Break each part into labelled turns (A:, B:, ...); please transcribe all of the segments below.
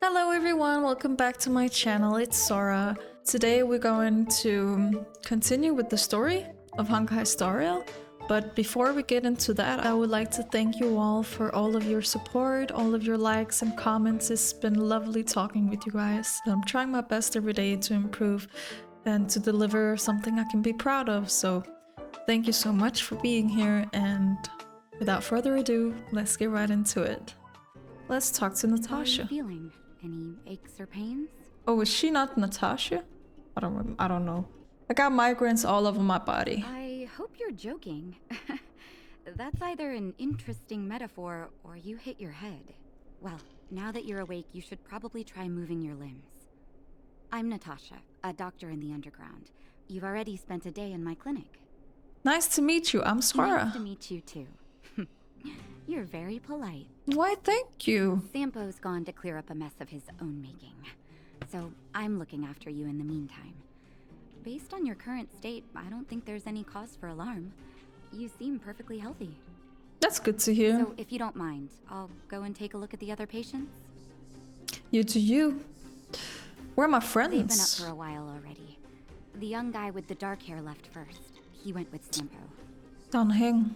A: Hello everyone, welcome back to my channel, it's Sora. Today we're going to continue with the story of Honkai Star Rail. But before we get into that, I would like to thank you all for all of your support, all of your likes and comments. It's been lovely talking with you guys. I'm trying my best every day to improve and to deliver something I can be proud of. So thank you so much for being here, and without further ado, let's get right into it. Let's talk to Natasha.
B: How are you feeling? Any aches or pains?
A: Oh, is she not Natasha? I don't know. I got migraines all over my body.
B: I hope you're joking. That's either an interesting metaphor or you hit your head. Well, now that you're awake, you should probably try moving your limbs. I'm Natasha, a doctor in the underground. You've already spent a day in my clinic.
A: Nice to meet you. I'm Sora.
B: Nice to meet you too. You're very polite.
A: Why, thank you.
B: Sampo's gone to clear up a mess of his own making. So I'm looking after you in the meantime. Based on your current state, I don't think there's any cause for alarm. You seem perfectly healthy.
A: That's good to hear.
B: So if you don't mind, I'll go and take a look at the other patients.
A: You do you. Where are my friends?
B: They've been up for a while already. The young guy with the dark hair left first. He went with Sampo.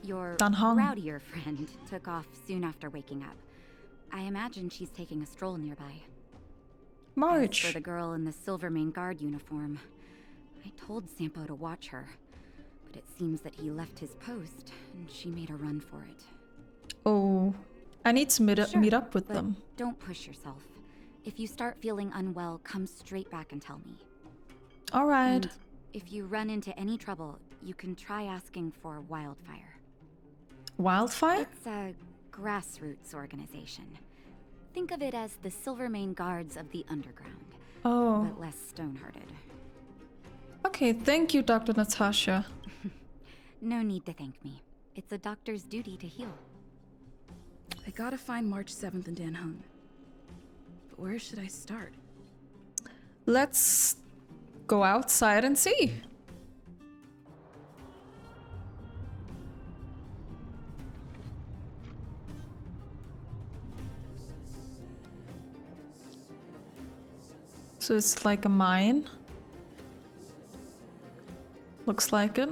B: Your
A: Danhong.
B: rowdier friend took off soon after waking up. I imagine she's taking a stroll nearby.
A: March.
B: As for the girl in the Silvermane Guard uniform, I told Sampo to watch her, but it seems that he left his post and she made a run for it.
A: Oh, I need to meet up with
B: but
A: them.
B: Don't push yourself. If you start feeling unwell, come straight back and tell me.
A: All right.
B: And if you run into any trouble, you can try asking for Wildfire.
A: Wildfire?
B: It's a grassroots organization. Think of it as the Silvermane Guards of the Underground,
A: Oh.
B: but less stone-hearted.
A: Okay, thank you, Dr. Natasha.
B: No need to thank me. It's a doctor's duty to heal.
C: I gotta find March 7th in Danhong. But where should I start?
A: Let's go outside and see. So it's like a mine. Looks like it.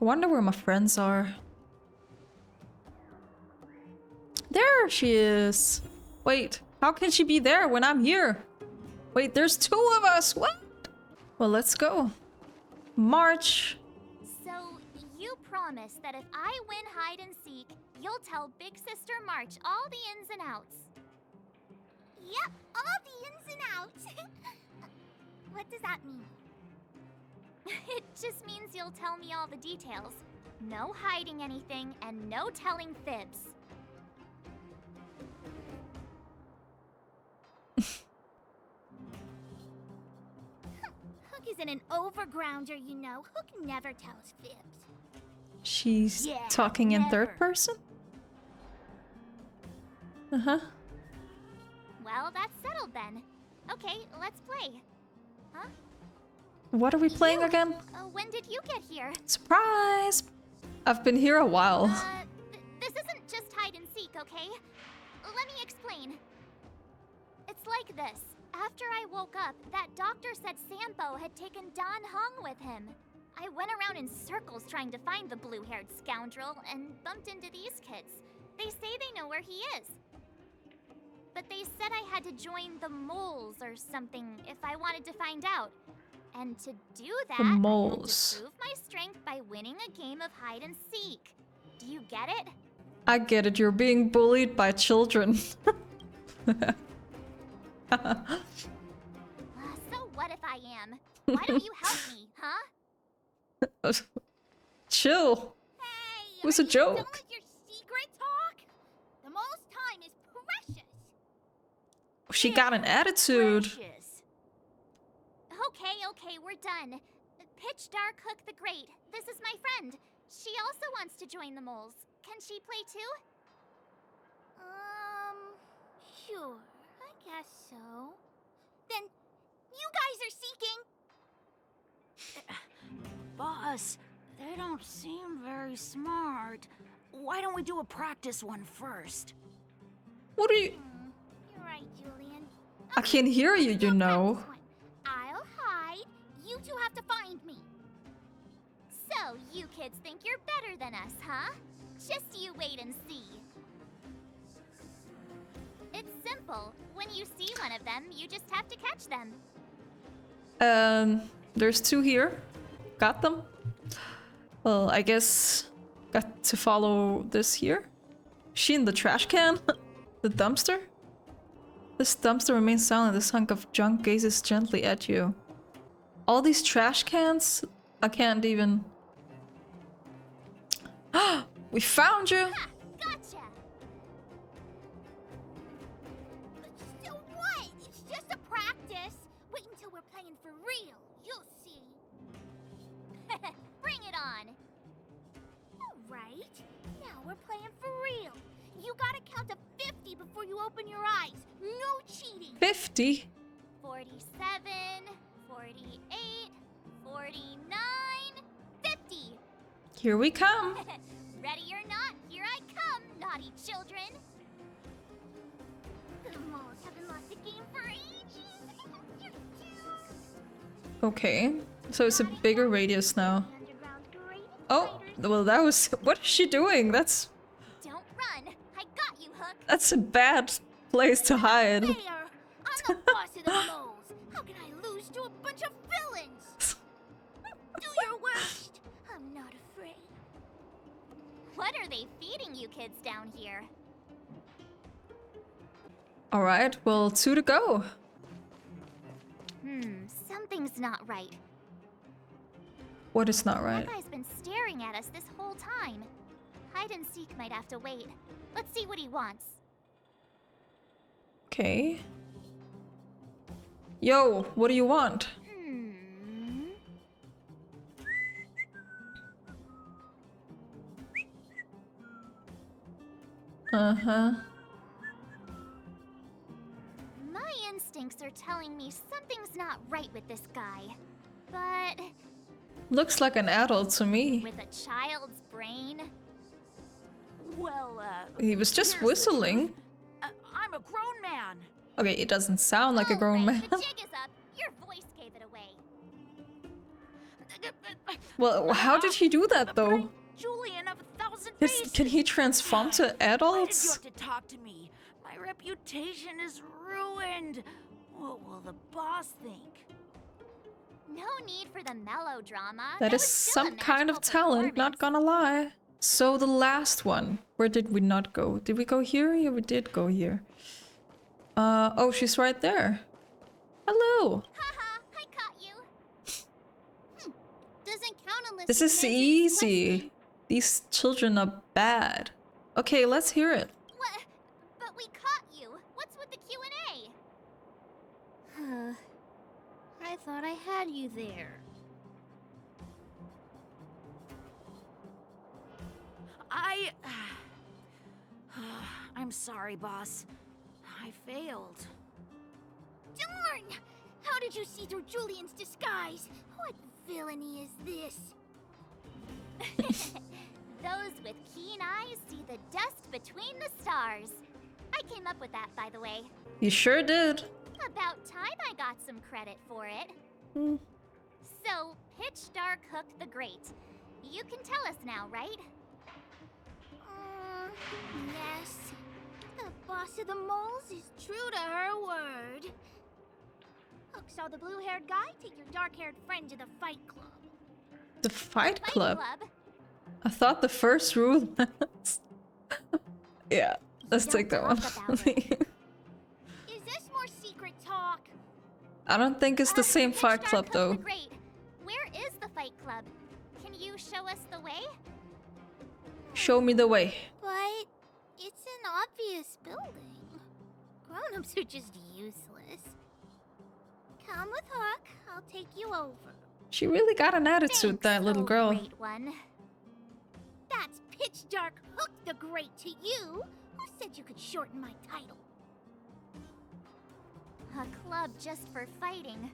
A: I wonder where my friends are. There she is. Wait, how can she be there when I'm here? Wait, there's two of us. What? Well, let's go. March.
D: So, you promise that if I win hide and seek, you'll tell Big Sister March all the ins and outs. Yep, all the ins and outs. What does that mean? It just means you'll tell me all the details. No hiding anything and no telling fibs. Hook isn't an overgrounder, you know. Hook never tells fibs.
A: She's
D: Yeah,
A: talking in third
D: never.
A: person? Uh-huh.
D: Well, that's settled then. Okay, let's play. Huh?
A: What are we playing
D: You.
A: again?
D: When did you get here?
A: Surprise! I've been here a while.
D: This isn't just hide and seek, okay? Let me explain. It's like this. After I woke up, that doctor said Sampo had taken Don Hong with him. I went around in circles trying to find the blue-haired scoundrel and bumped into these kids. They say they know where he is. But they said I had to join the moles or something if I wanted to find out. And to do that, I had
A: moles.
D: to prove my strength by winning a game of hide and seek. Do you get it?
A: I get it, you're being bullied by children.
D: So what if I am? Why don't you help me, huh?
A: Chill.
D: Hey,
A: It was a
D: are you done
A: joke.
D: with your secret talk? The most time is precious.
A: She got an attitude.
D: Precious. Okay, we're done. Pitch Dark Hook the Great. This is my friend. She also wants to join the moles. Can she play too? Sure. I guess so. Then, you guys are seeking.
E: Boss, they don't seem very smart. Why Why don't we do a practice one first?
A: What are you?
D: You're right, Julian.
A: I can't hear you, you know.
D: Practice one. I'll hide. You two have to find me. So, you kids think you're better than us, huh? Just you wait and see. It's simple. When you see one of them, you just have to catch them.
A: There's 2 here. Got them. Well, I guess got to follow this here. She in the trash can? The dumpster? This dumpster remains silent. This hunk of junk gazes gently at you. All these trash cans? I can't even... We found you!
D: Ha! Gotcha! So what? It's just a practice. Wait until we're playing for real. You'll see. Bring it on. All right. Now we're playing for real. You gotta count to 50 before you open your eyes. No cheating.
A: 50?
D: 47, 48, 49, 50.
A: Here we come!
D: Ready or not, here I come, naughty children. The malls haven't lost a game for ages.
A: Okay, so it's a bigger radius now.
D: The underground's greatest
A: Oh,
D: fighters.
A: well that was... What is she doing? That's
D: Don't run. I got you, Hook.
A: a bad place to hide.
D: Fair. I'm the boss of the moles. How can I lose to a bunch of villains? Do your worst. I'm not afraid. What are they feeding you kids down here?
A: Alright, well 2 to go.
D: Something's not right.
A: What is not right?
D: That guy's been staring at us this whole time. Hide and seek might have to wait. Let's see what he wants.
A: Okay. Yo, what do you want? Uh-huh.
D: My instincts are telling me something's not right with this guy. But
A: Looks like an adult to me.
D: with a child's brain,
E: Well,
A: He was just
E: here's the
A: whistling.
E: truth. I'm a grown man.
A: Okay, it doesn't sound like a grown
D: right,
A: man.
D: The jig is up. Your voice gave it away.
A: Well, how did he do that though?
E: Julian of 1,000
A: Can
E: faces.
A: he transform to
E: Why did you
A: adults?
E: have to talk to me? My reputation is ruined. What will the boss think?
D: No need for the melodrama.
A: That is
D: was still a
A: some kind of
D: magical
A: talent, not
D: performance.
A: gonna lie. So the last one, where did we not go? Did we go here? Yeah, we did go here. Oh, she's right there. Hello.
D: Haha, I caught you. Doesn't count unless
A: This
D: you
A: is
D: mention
A: easy. These children are bad. Okay, let's hear it.
D: What? But we caught you. What's with the Q&A? I thought I had you there.
E: I'm sorry, boss. I failed.
D: Darn! How did you see through Julian's disguise? What villainy is this? Those with keen eyes see the dust between the stars. I came up with that, by the way.
A: You sure did.
D: About time I got some credit for it.
A: Hmm.
D: So, Pitch Dark Hook the Great. You can tell us now, right? Yes. The boss of the moles is true to her word. Hook saw the blue-haired guy take your dark-haired friend to the fight club.
A: The Fight
D: Fight
A: Club. I thought the first rule was... Yeah, let's
D: Don't
A: take that
D: talk
A: one.
D: about it. Is this more secret talk?
A: I don't think it's the same
D: Pitch
A: Fight
D: Dark
A: Club
D: Hook
A: though.
D: the Great. Where is the fight club? Can you show us the way?
A: Show me the way.
D: But it's an obvious building. Grown-ups are just useless. Come with Hook. I'll take you over.
A: She really got an attitude, that little girl.
D: Great one. That's Pitch Dark Hook the Great to you. Who said you could shorten my title? A club just for fighting.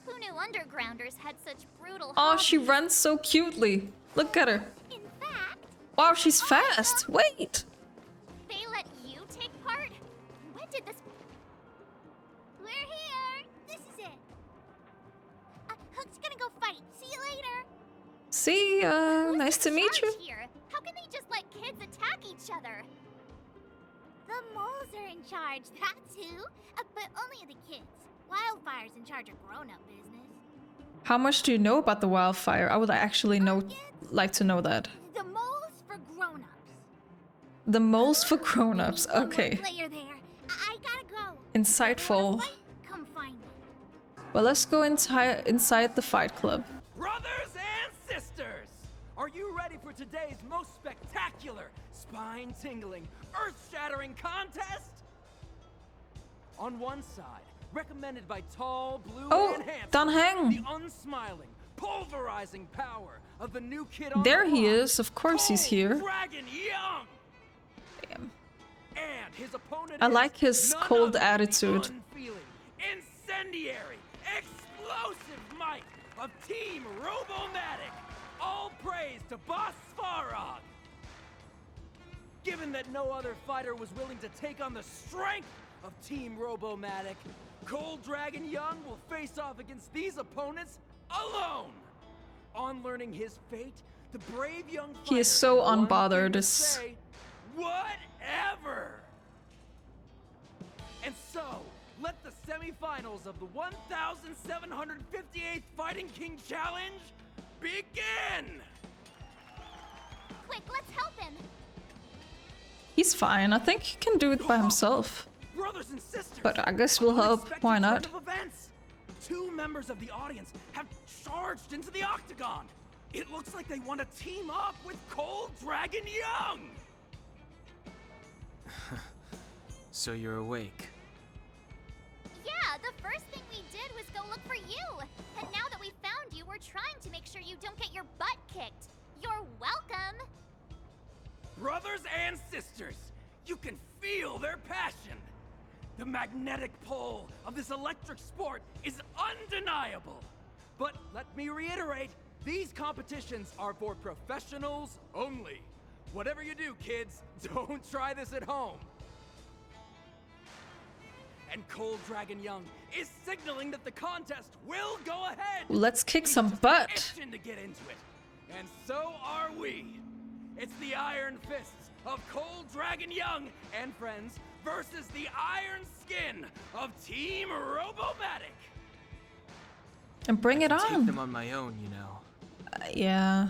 D: Who knew undergrounders had such brutal
A: Oh, she
D: hobbies?
A: runs so cutely. Look at her.
D: In fact,
A: Wow, she's fast. Wait.
D: They let you take part? When did this... We're here! This is it! Hook's gonna go fight. See you later!
A: See,
D: Who's
A: nice to
D: in
A: meet you.
D: charge here? How can they just let kids attack each other? The moles are in charge, that's who. But only the kids. Wildfire's in charge of grown-up business.
A: How much do you know about the wildfire? I would actually like to know that.
D: The moles for grown-ups.
A: The moles for grown-ups.
D: We need one more
A: Okay.
D: player there. I gotta go.
A: Insightful.
D: Wanna fight? Come find me.
A: Well, let's go inside the fight club.
F: Brothers and sisters, are you ready for today's most spectacular, spine-tingling, earth-shattering contest? On one side, recommended by tall, blue,
A: Oh,
F: and handsome,
A: Dan Heng.
F: the unsmiling, pulverizing power of the new kid on
A: There
F: the
A: he
F: block,
A: is. Of course he's
F: Cold
A: here.
F: Dragon Young.
A: Damn.
F: And his opponent
A: I
F: is
A: like his
F: none
A: cold
F: other than the
A: attitude.
F: unfeeling, incendiary, explosive might of Team Robomatic. All praise to Boss Farog. Given that no other fighter was willing to take on the strength of Team Robomatic, Cold Dragon Young will face off against these opponents alone. On learning his fate, the brave young fighter
A: He is so
F: had one thing
A: unbothered.
F: to
A: It's-
F: say, whatever. And so, let the semifinals of the 1,758th Fighting King Challenge begin!
D: Quick, let's help him.
A: He's fine. I think he can do it by himself.
F: Brothers and sisters,
A: But I guess we'll help.
F: unexpected
A: Why
F: turn
A: not?
F: of events. Two members of the audience have charged into the octagon. It looks like they want to team up with Cold Dragon Young.
G: So you're awake.
D: Yeah, the first thing we did was go look for you. And now that we found you, we're trying to make sure you don't get your butt kicked. You're welcome.
F: Brothers and sisters, you can feel their passion. The magnetic pull of this electric sport is undeniable. But let me reiterate, these competitions are for professionals only. Whatever you do, kids, don't try this at home. And Cold Dragon Young is signaling that the contest will go ahead.
A: Let's kick
F: He's
A: some
F: just
A: butt.
F: itching to get into it. And so are we. It's the Iron Fists of Cold Dragon Young and friends versus the Iron Skin of Team Robomatic.
A: And bring it
G: Take them
A: on.
G: on my own, you know.
A: Yeah.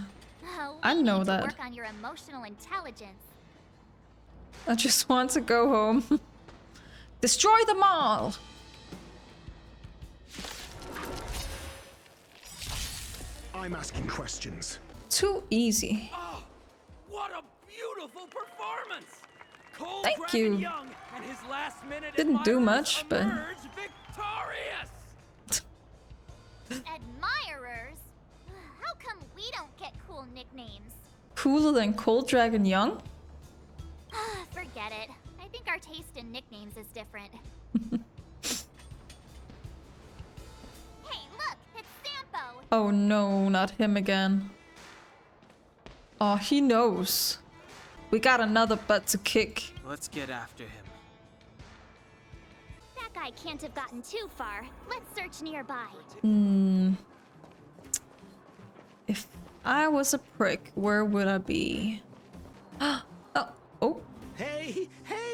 D: Oh,
A: I
D: we
A: know
D: need to
A: that.
D: work on your emotional intelligence.
A: I just want to go home. Destroy them all.
H: I'm asking questions.
A: Too easy.
F: Oh, what a beautiful performance! Cold
A: Thank
F: Dragon
A: you.
F: Young and his last-minute
A: Didn't do
F: admirers
A: much, but-
F: emerge victorious.
D: Admirers? How come we don't get cool nicknames?
A: Cooler than Cold Dragon Young?
D: Forget it. I think our taste in nicknames is different. Hey, look! It's Sampo!
A: Oh no, not him again. Oh, he knows. We got another butt to kick.
G: Let's get after him.
D: That guy can't have gotten too far. Let's search nearby.
A: If I was a prick, where would I be? Oh,
I: Hey,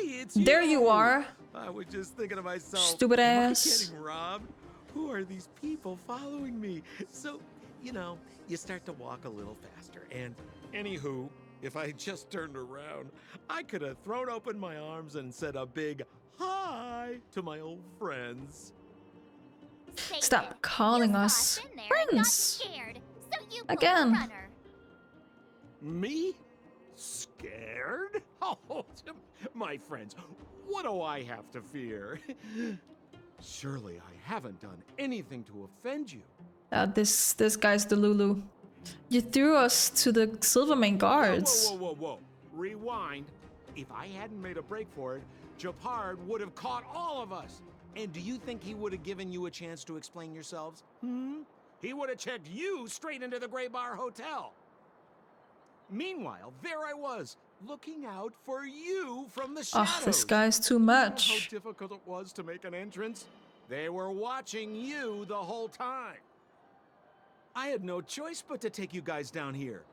I: it's
A: there you are.
I: I was just thinking to myself,
A: Stupid
I: am
A: ass.
I: I getting robbed? Who are these people following me? So, you start to walk a little faster. And anywho, if I just turned around, I could have thrown open my arms and said a big hi to my old friends.
D: Say
A: Stop
D: it.
A: calling
D: You saw
A: us
D: in there and got
A: friends.
D: scared, so you pulled
A: Again.
D: a runner.
I: Me? Scared? Oh, my friends, what do I have to fear? Surely I haven't done anything to offend you.
A: This guy's the Lulu. You threw us to the Silvermane guards.
I: Whoa. Rewind. If I hadn't made a break for it, Japard would have caught all of us. And do you think he would have given you a chance to explain yourselves? He would have checked you straight into the Gray Bar Hotel. Meanwhile, there I was, looking out for you from the shadows.
A: Oh, this guy's too
I: You know
A: much.
I: how difficult it was to make an entrance? They were watching you the whole time. I had no choice but to take you guys down here.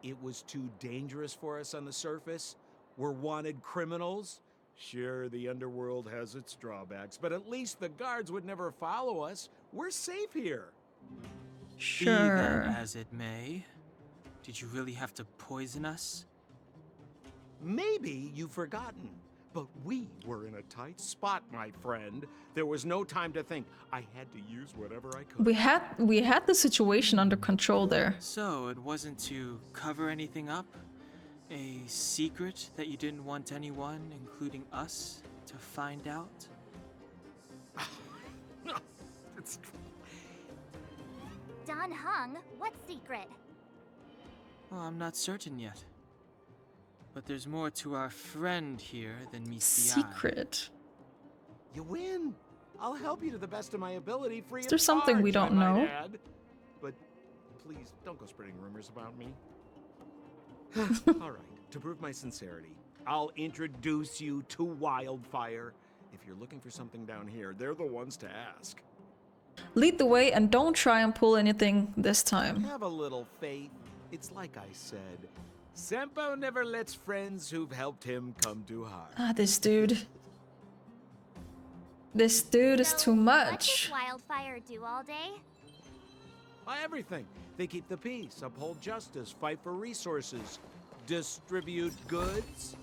I: It was too dangerous for us on the surface. We're wanted criminals. Sure, the underworld has its drawbacks, but at least the guards would never follow us. We're safe here.
G: Be that
A: Sure.
G: as it may, did you really have to poison us?
I: Maybe you've forgotten, but we were in a tight spot, my friend. There was no time to think. I had to use whatever I could.
A: We had the situation under control there.
G: So it wasn't to cover anything up? A secret that you didn't want anyone, including us, to find out?
I: No, it's...
D: Don Hung, what secret?
G: Well, I'm not certain yet. But there's more to our friend here than meets the eye.
A: Secret.
I: You win. I'll help you to the best of my ability, free
A: Is
I: of
A: there something we
I: charge,
A: don't
I: I might
A: know?
I: add. But please, don't go spreading rumors about me. All right, to prove my sincerity, I'll introduce you to Wildfire. If you're looking for something down here, they're the ones to ask.
A: Lead the way and don't try and pull anything this time.
I: Have a little faith. It's like I said. Senpo never lets friends who've helped him come too hard.
A: Ah, this dude. This dude is
D: So,
A: too
D: What
A: much.
D: does Wildfire do all day?
I: Everything. They keep the peace, uphold justice, fight for resources, distribute goods.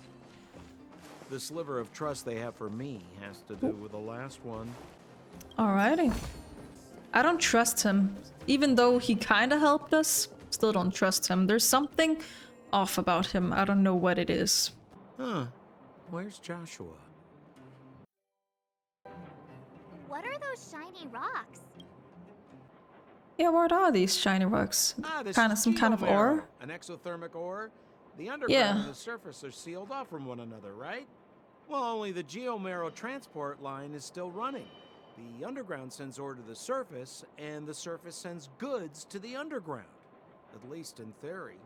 I: The sliver of trust they have for me has to do with the last one.
A: Alrighty. I don't trust him. Even though he kinda helped us, still don't trust him. There's something off about him. I don't know what it is.
I: Huh. Where's Joshua?
D: What are those shiny rocks?
A: Yeah, what are these shiny rocks?
I: This
A: Kinda
I: is
A: some kind of
I: geomarrow,
A: ore?
I: An exothermic ore? The underground
A: Yeah.
I: and the surface are sealed off from one another, right? Well, only the geomarrow transport line is still running. The underground sends ore to the surface, and the surface sends goods to the underground. At least in theory.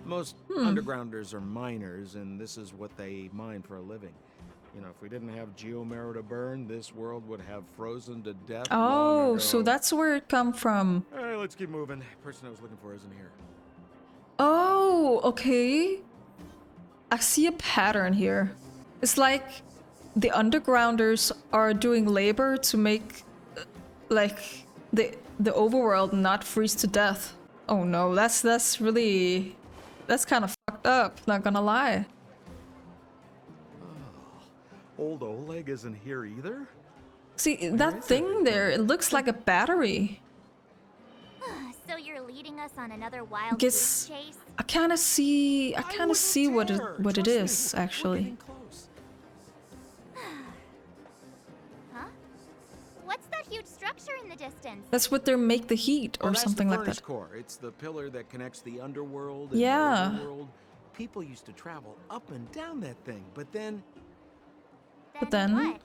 I: Most undergrounders are miners, and this is what they mine for a living. You know, if we didn't have geomarrow to burn, this world would have frozen to death. long
A: Oh,
I: ago.
A: so that's where it come from.
I: All right, let's keep moving. The person I was looking for isn't here.
A: Oh, okay. I see a pattern here. It's like the undergrounders are doing labor to make like the overworld not freeze to death. Oh no, that's kind of fucked up, not gonna lie.
I: Old Oleg isn't here either?
A: See, that thing there, it looks like a battery.
D: So you're leading us on another wild
A: Guess-
D: goose chase?
A: I kind of see what it
I: Trust
A: is
I: me, we're
A: actually.
I: getting close.
D: Huh? What's that huge structure in the distance?
A: That's what they make the heat or
I: Well, that's
A: something
I: the
A: like
I: furnace
A: that.
I: core. It's the pillar that connects the underworld and
A: Yeah.
I: the overworld. People used to travel up and down that thing, but then
A: then-
D: what?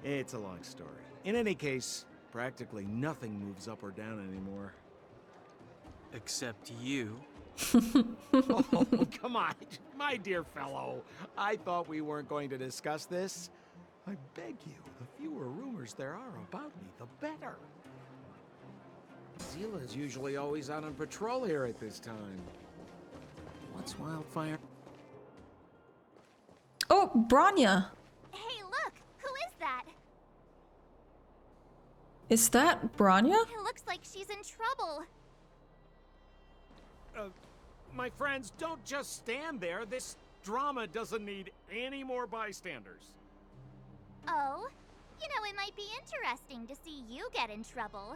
I: it's a long story. In any case, practically nothing moves up or down anymore.
G: Except you.
I: Oh, come on, my dear fellow. I thought we weren't going to discuss this. I beg you, the fewer rumors there are about me, the better. Zila's usually always out on patrol here at this time. What's Wildfire?
A: Oh, Branya.
D: Hey, look! Who is that?
A: Is that Branya?
D: It looks like she's in trouble.
I: My friends, don't just stand there. This drama doesn't need any more bystanders.
D: Oh? You know, it might be interesting to see you get in trouble.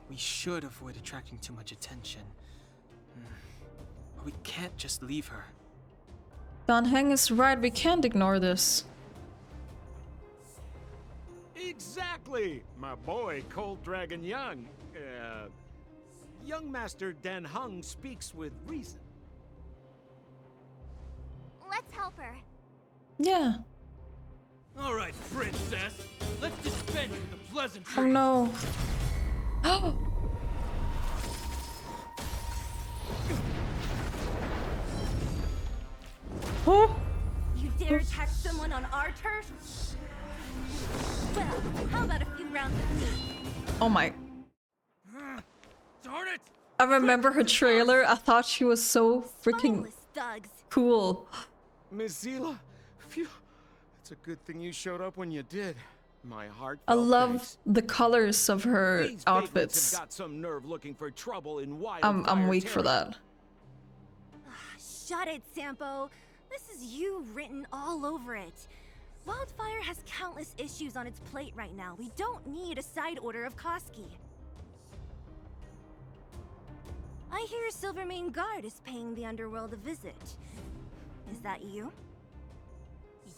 G: We should avoid attracting too much attention. But we can't just leave her.
A: Don Heng is right, we can't ignore this.
I: Exactly! My boy, Cold Dragon Young. Young Master Dan Hung speaks with reason.
D: Let's help her.
A: Yeah.
F: All right, princess. Let's dispense with the pleasantries.
A: Oh no. Oh,
J: You dare attack someone on our turf? Well, how about a few rounds of me?
A: oh my.
F: Darn it!
A: I remember her trailer. I thought she was so freaking
J: Spineless thugs.
A: cool.
I: Miss Zila, phew. It's a good thing you showed up when you did. My heart.
A: I love the colors of her
I: These
A: outfits.
I: Have got some nerve looking for trouble in
A: I'm weak for that.
J: Shut it, Sampo. This is you written all over it. Wildfire has countless issues on its plate right now. We don't need a side order of Koski. I hear Silvermane Guard is paying the underworld a visit. Is that you?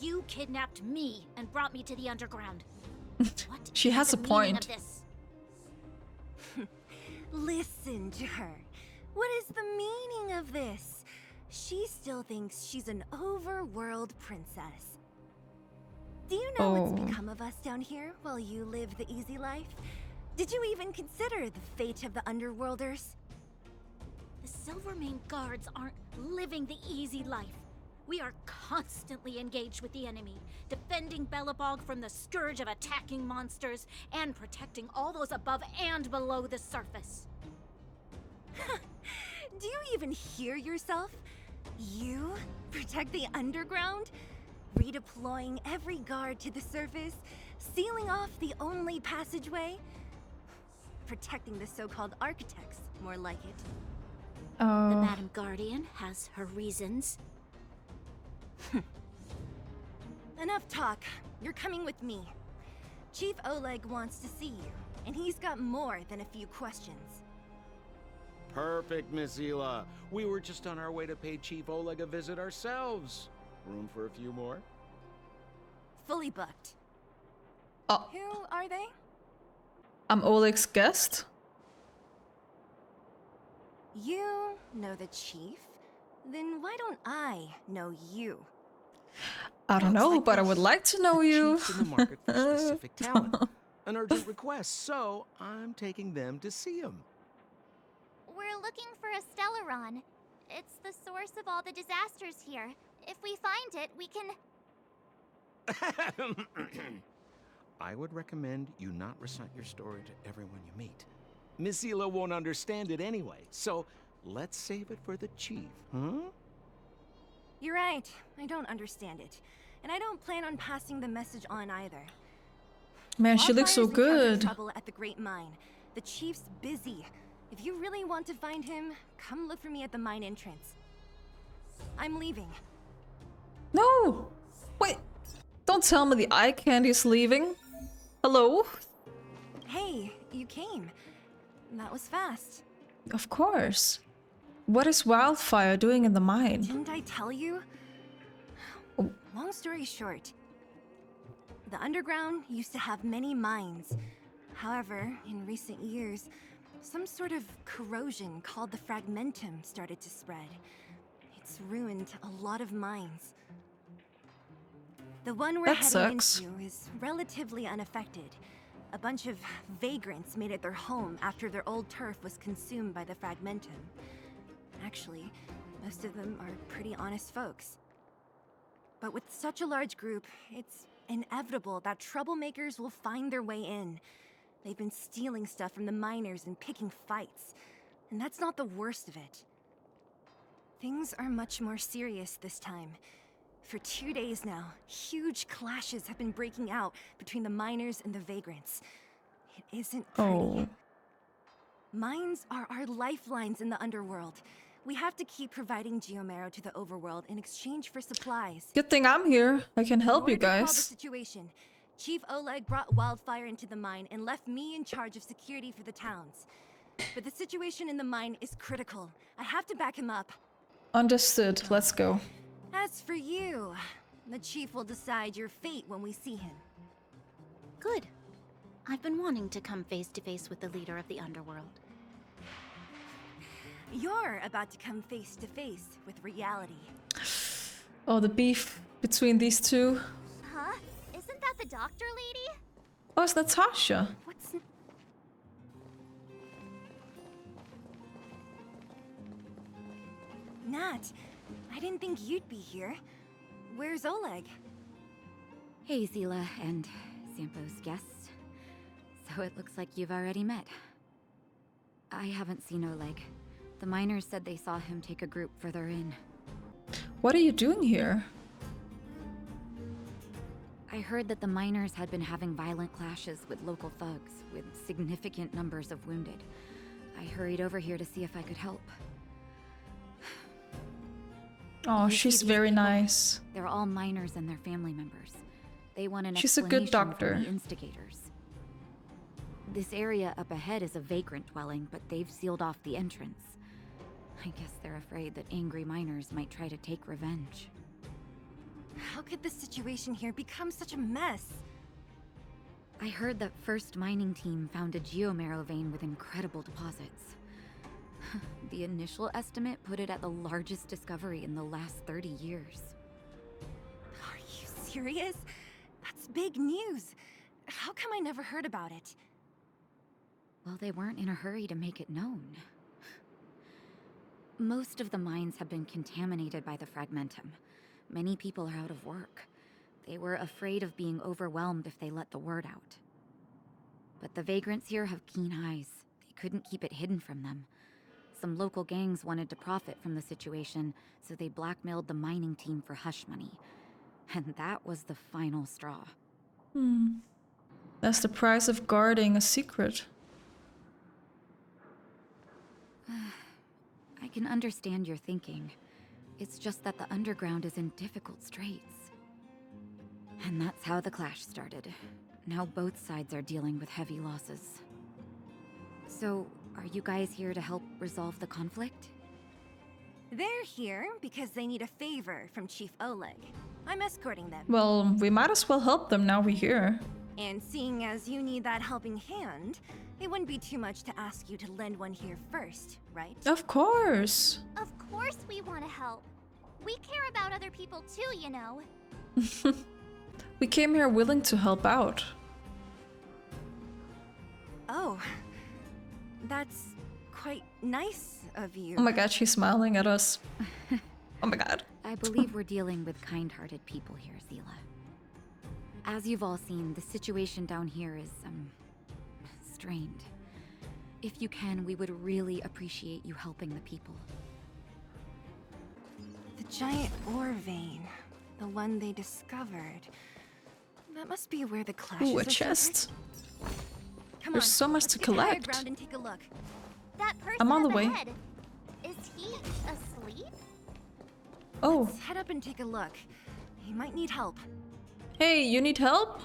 D: You kidnapped me and brought me to the underground. What
A: She
D: is
A: has
D: the
A: a
D: meaning
A: point.
D: of this?
J: Listen to her. What is the meaning of this? She still thinks she's an overworld princess. Do you know what's become of us down here while you live the easy life? Did you even consider the fate of the underworlders?
D: The Silvermane Guards aren't living the easy life. We are constantly engaged with the enemy, defending Belobog from the scourge of attacking monsters and protecting all those above and below the surface.
J: Do you even hear yourself? You protect the underground? Redeploying every guard to the surface? Sealing off the only passageway? Protecting the so-called architects, more like it.
D: The
A: Oh,
D: Madam Guardian has her reasons.
J: Enough talk. You're coming with me. Chief Oleg wants to see you, and he's got more than a few questions.
I: Perfect, Miss Zila. We were just on our way to pay Chief Oleg a visit ourselves. Room for a few more?
J: Fully booked.
A: oh,
J: Who are they?
A: I'm Oleg's guest.
J: You know the chief? Then why don't I know you?
A: I don't
I: It's
A: know,
I: like
A: but I
I: this.
A: would like to know
I: The
A: you.
I: chief's in the market for specific talent. An urgent request, so I'm taking them to see him.
D: We're looking for a Stellaron. It's the source of all the disasters here. If we find it, we can...
I: I would recommend you not recite your story to everyone you meet. Miss Zila won't understand it anyway, so let's save it for the chief, huh?
J: You're right. I don't understand it. And I don't plan on passing the message on either.
A: Man, she looks so
J: Wildfire's encountered
A: good.
J: trouble at the Great Mine. The chief's busy. If you really want to find him, come look for me at the mine entrance. I'm leaving.
A: No! Wait! Don't tell me the eye candy's leaving. Hello?
J: Hey, you came. That was fast.
A: Of course. What is Wildfire doing in the mine?
J: Didn't I tell you?
A: Oh.
J: Long story short, the underground used to have many mines. However, in recent years, some sort of corrosion called the fragmentum started to spread. It's ruined a lot of mines. The one we're
A: That
J: heading
A: sucks.
J: into is relatively unaffected. A bunch of vagrants made it their home after their old turf was consumed by the fragmentum. Actually, most of them are pretty honest folks. But with such a large group, it's inevitable that troublemakers will find their way in. They've been stealing stuff from the miners and picking fights. And that's not the worst of it. Things are much more serious this time. For 2 days now, huge clashes have been breaking out between the miners and the vagrants. It isn't pretty.
A: Oh.
J: Mines are our lifelines in the underworld. We have to keep providing Geomero to the overworld in exchange for supplies.
A: Good thing I'm here. I can help
J: In
A: you
J: order to quell the
A: guys.
J: situation, Chief Oleg brought Wildfire into the mine and left me in charge of security for the towns. But the situation in the mine is critical. I have to back him up.
A: Understood. Let's go.
J: As for you, the Chief will decide your fate when we see him.
D: Good. I've been wanting to come face to face with the leader of the underworld.
J: You're about to come face to face with reality.
A: Oh, the beef between these two.
D: Huh? Isn't that the doctor lady?
A: Oh, it's Natasha.
J: What's... Nat, I didn't think you'd be here. Where's Oleg?
B: Hey, Zila and Sampo's guests. So it looks like you've already met. I haven't seen Oleg. The miners said they saw him take a group further in.
A: What are you doing here?
B: I heard that the miners had been having violent clashes with local thugs, with significant numbers of wounded. I hurried over here to see if I could help.
A: Oh,
B: You see
A: she's
B: these
A: very
B: people?
A: nice.
B: They're all miners and their family members. They want an
A: She's a good
B: explanation from
A: doctor.
B: the instigators. This area up ahead is a vagrant dwelling, but they've sealed off the entrance. I guess they're afraid that angry miners might try to take revenge.
J: How could the situation here become such a mess?
B: I heard that first mining team found a geomarrow vein with incredible deposits. The initial estimate put it at the largest discovery in the last 30 years.
J: Are you serious? That's big news. How come I never heard about it?
B: Well, they weren't in a hurry to make it known. Most of the mines have been contaminated by the fragmentum. Many people are out of work. They were afraid of being overwhelmed if they let the word out. But the vagrants here have keen eyes. They couldn't keep it hidden from them. Some local gangs wanted to profit from the situation, so they blackmailed the mining team for hush money. And that was the final straw.
A: That's the price of guarding a secret.
B: I can understand your thinking. It's just that the underground is in difficult straits. And that's how the clash started. Now both sides are dealing with heavy losses. So, are you guys here to help resolve the conflict?
J: They're here because they need a favor from Chief Oleg. I'm escorting them.
A: Well, we might as well help them now we're here.
J: And seeing as you need that helping hand, it wouldn't be too much to ask you to lend one here first, right?
A: Of course.
D: Of course we want to help. We care about other people too, you know.
A: We came here willing to help out.
J: Oh, that's quite nice of you.
A: Oh my god, she's smiling at us. Oh my god.
B: I believe we're dealing with kind-hearted people here, Zila. As you've all seen, the situation down here is, strained. If you can, we would really appreciate you helping the people.
J: The giant ore vein, the one they discovered. That must be where the clashes
A: Ooh, a
J: are
A: chest.
J: centered. Come
A: There's
J: on,
A: so much
J: let's
A: to
J: get the high
A: collect.
J: ground and take a look.
D: That person
A: I'm on the
D: up
A: way.
D: ahead, is he asleep?
A: Oh,
J: Let's head up and take a look. He might need help.
A: hey, you need help?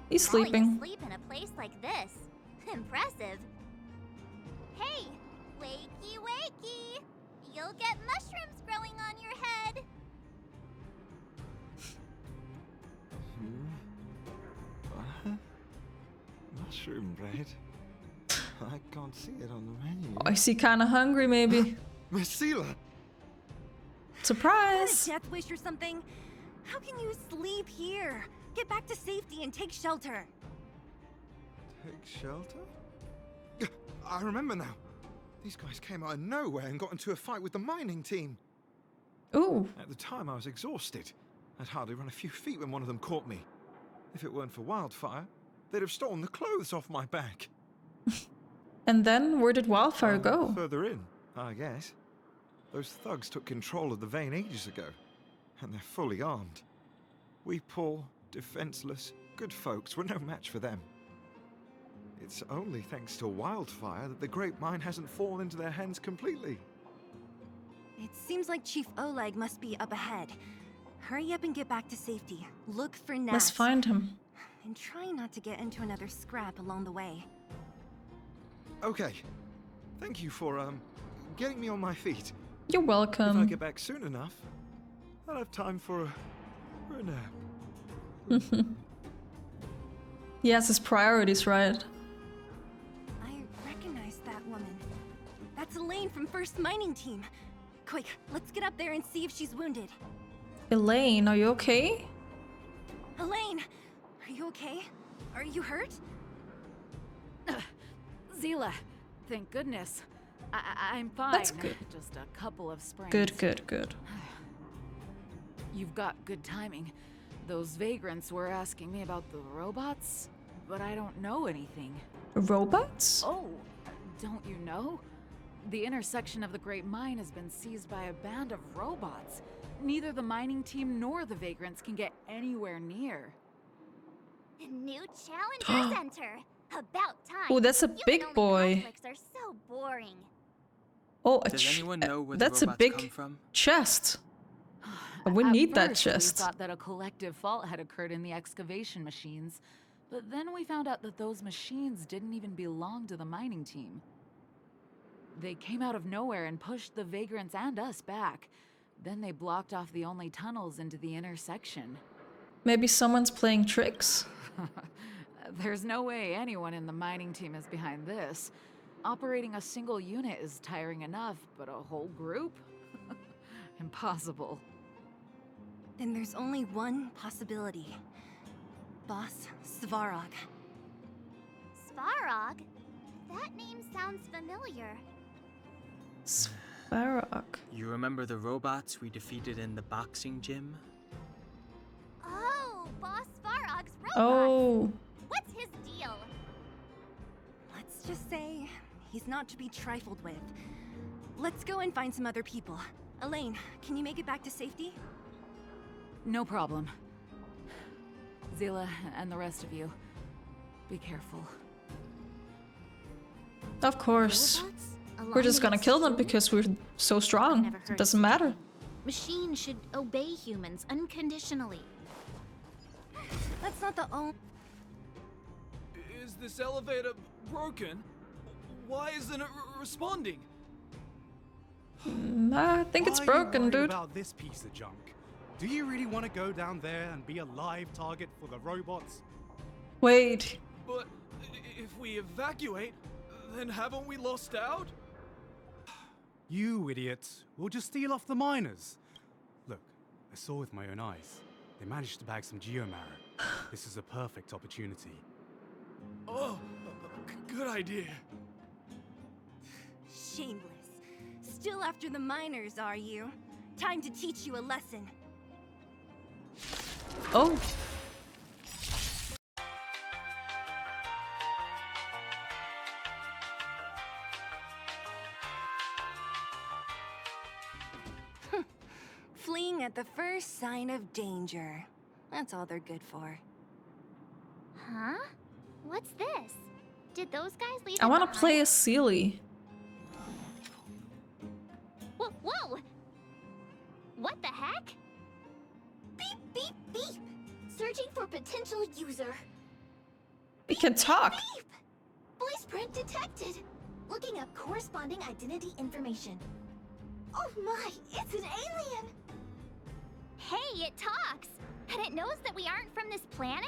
A: He's
D: Falling
A: sleeping.
D: asleep in a place like this. Impressive. Hey, wakey wakey! You'll get mushrooms growing on your head.
K: Mushroom bread? I can't see it on the menu.
A: Oh, is he kind of hungry, maybe?
K: Masila!
A: Surprise!
J: Death wish or something? How can you sleep here? Get back to safety and take shelter.
K: Take shelter? I remember now. These guys came out of nowhere and got into a fight with the mining team.
A: Ooh,
K: At the time, I was exhausted. I'd hardly run a few feet when one of them caught me. If it weren't for Wildfire, they'd have stolen the clothes off my back.
A: and then where did Wildfire
K: Well,
A: go?
K: Further in, I guess. Those thugs took control of the vein ages ago, and they're fully armed. We poor, defenseless, good folks were no match for them. It's only thanks to Wildfire that the Great Mine hasn't fallen into their hands completely.
J: It seems like Chief Oleg must be up ahead. Hurry up and get back to safety. Look for Nat.
A: Let's find him.
J: And try not to get into another scrap along the way.
K: Okay. Thank you for, getting me on my feet.
A: You're
K: If I
A: welcome.
K: get back soon enough, I'll have time for a nap.
A: He has his priorities right.
J: I recognize that woman. That's Elaine from First Mining Team. Quick, let's get up there and see if she's wounded.
A: Elaine, are you okay?
J: Elaine, are you okay? Are you hurt?
C: Zila, thank goodness. I'm fine.
A: That's good.
C: Just a couple of sprains.
A: Good.
C: You've got good timing. Those vagrants were asking me about the robots, but I don't know anything.
A: Robots?
C: Oh, don't you know? The intersection of the Great Mine has been seized by a band of robots. Neither the mining team nor the vagrants can get anywhere near.
D: New Challenger Center. About time.
A: Oh, that's a big
D: Human-only
A: boy.
D: conflicts are so boring.
A: Oh,
G: Does anyone know where
A: that's
G: the
A: a
G: robots
A: big
G: come from?
A: chest. We need that
C: At first,
A: chest.
C: We thought that a collective fault had occurred in the excavation machines, but then we found out that those machines didn't even belong to the mining team. They came out of nowhere and pushed the vagrants and us back. Then they blocked off the only tunnels into the intersection.
A: Maybe someone's playing tricks.
C: There's no way anyone in the mining team is behind this. Operating a single unit is tiring enough, but a whole group? Impossible.
J: Then there's only one possibility. Boss Svarog.
D: Svarog? That name sounds familiar.
A: Svarog.
G: You remember the robots we defeated in the boxing gym?
D: Oh, Boss Svarog's robot.
A: Oh.
D: What's his deal?
J: Let's just say he's not to be trifled with. Let's go and find some other people. Elaine, can you make it back to safety?
C: No problem. Zila and the rest of you, be careful.
A: Of course.
D: Robots?
A: We're just gonna
D: Alignments
A: kill them
D: too?
A: because we're so
D: I've
A: strong.
D: never heard
A: It
D: of
A: doesn't
D: such a
A: matter.
D: thing. Machines should obey humans unconditionally.
J: That's not the only...
L: Is this elevator broken? Why isn't it responding?
A: I think it's
M: Why are you
A: broken,
M: worried
A: dude.
M: about this piece of junk? Do you really want to go down there and be a live target for the robots?
A: Wait.
L: But if we evacuate, then haven't we lost out?
M: You idiots! We'll just steal off the miners. Look, I saw with my own eyes. They managed to bag some geomarrow. This is a perfect opportunity.
L: Oh, good idea.
J: Shameless. Still after the miners, are you? Time to teach you a lesson.
A: Oh.
J: Fleeing at the first sign of danger. That's all they're good for.
D: Huh? What's this? Did those guys leave
A: I
D: it
A: want to
D: behind?
A: play as Seely.
D: Whoa, whoa! What the heck? Beep, beep, beep! Searching for potential user.
A: We can talk.
D: Beep! Voice print detected. Looking up corresponding identity information. Oh my, it's an alien! Hey, it talks! And it knows that we aren't from this planet?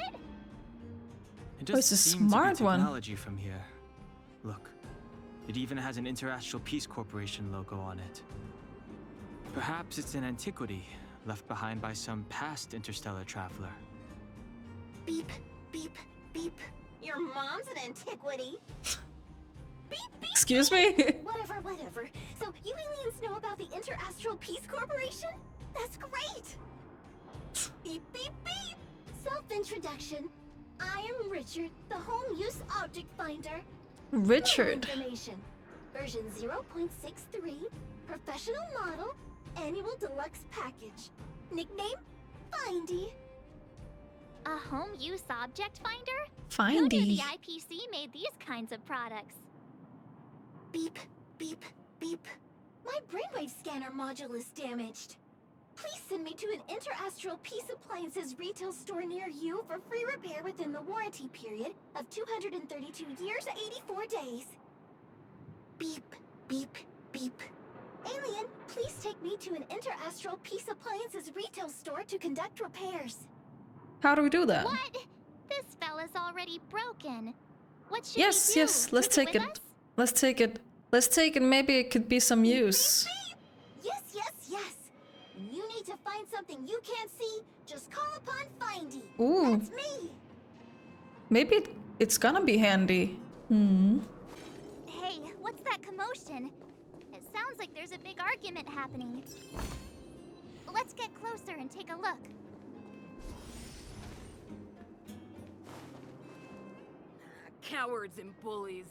G: It
A: Oh,
G: doesn't
A: it's a
G: seem to be
A: smart one.
G: technology from here. Look, it even has an Interastral Peace Corporation logo on it. Perhaps it's an antiquity left behind by some past interstellar traveler.
D: Beep, beep, beep. Your mom's an antiquity. Beep, beep.
A: Excuse me?
D: Whatever, whatever. So you aliens know about the Interastral Peace Corporation? That's great! Beep, beep, beep! Self-introduction. I am Richard, the home use object finder.
A: Richard.
D: Information. Version 0.63, professional model, annual deluxe package. Nickname? Findy. A home use object finder? Who knew the
A: Findy.
D: IPC made these kinds of products? Beep, beep, beep. My brainwave scanner module is damaged. Please send me to an Interastral Peace Appliances retail store near you for free repair within the warranty period of 232 years, 84 days. Beep, beep, beep. Alien, please take me to an Interastral Peace Appliances retail store to conduct repairs.
A: How do we do that?
D: What? This fella's already broken. What should
A: Yes,
D: we do?
A: yes, let's
D: Take
A: take
D: with
A: it.
D: us?
A: Let's take it. Let's take it. Maybe it could be some use.
D: Yes, yes, yes. When you need to find something you can't see, just call upon Findy.
A: Ooh.
D: That's me.
A: Maybe it's gonna be handy. Hmm.
D: Hey, what's that commotion? It sounds like there's a big argument happening. Let's get closer and take a look.
N: Cowards and bullies.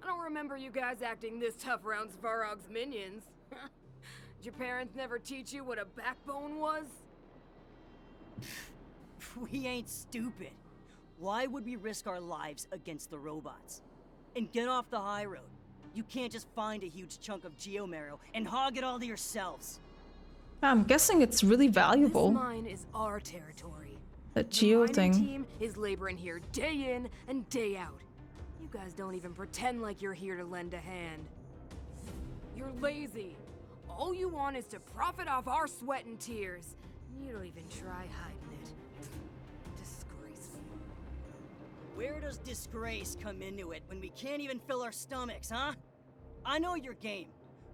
N: I don't remember you guys acting this tough around Svarog's minions. Did your parents never teach you what a backbone was?
O: We ain't stupid. Why would we risk our lives against the robots? And get off the high road. You can't just find a huge chunk of geomarrow and hog it all to yourselves.
A: I'm guessing it's really valuable.
N: This mine is our territory.
A: That geo
N: the
A: thing.
N: mining team is laboring here day in and day out. You guys don't even pretend like you're here to lend a hand. You're lazy. All you want is to profit off our sweat and tears. You don't even try hiding it. Disgraceful.
O: Where does disgrace come into it when we can't even fill our stomachs, huh? I know your game.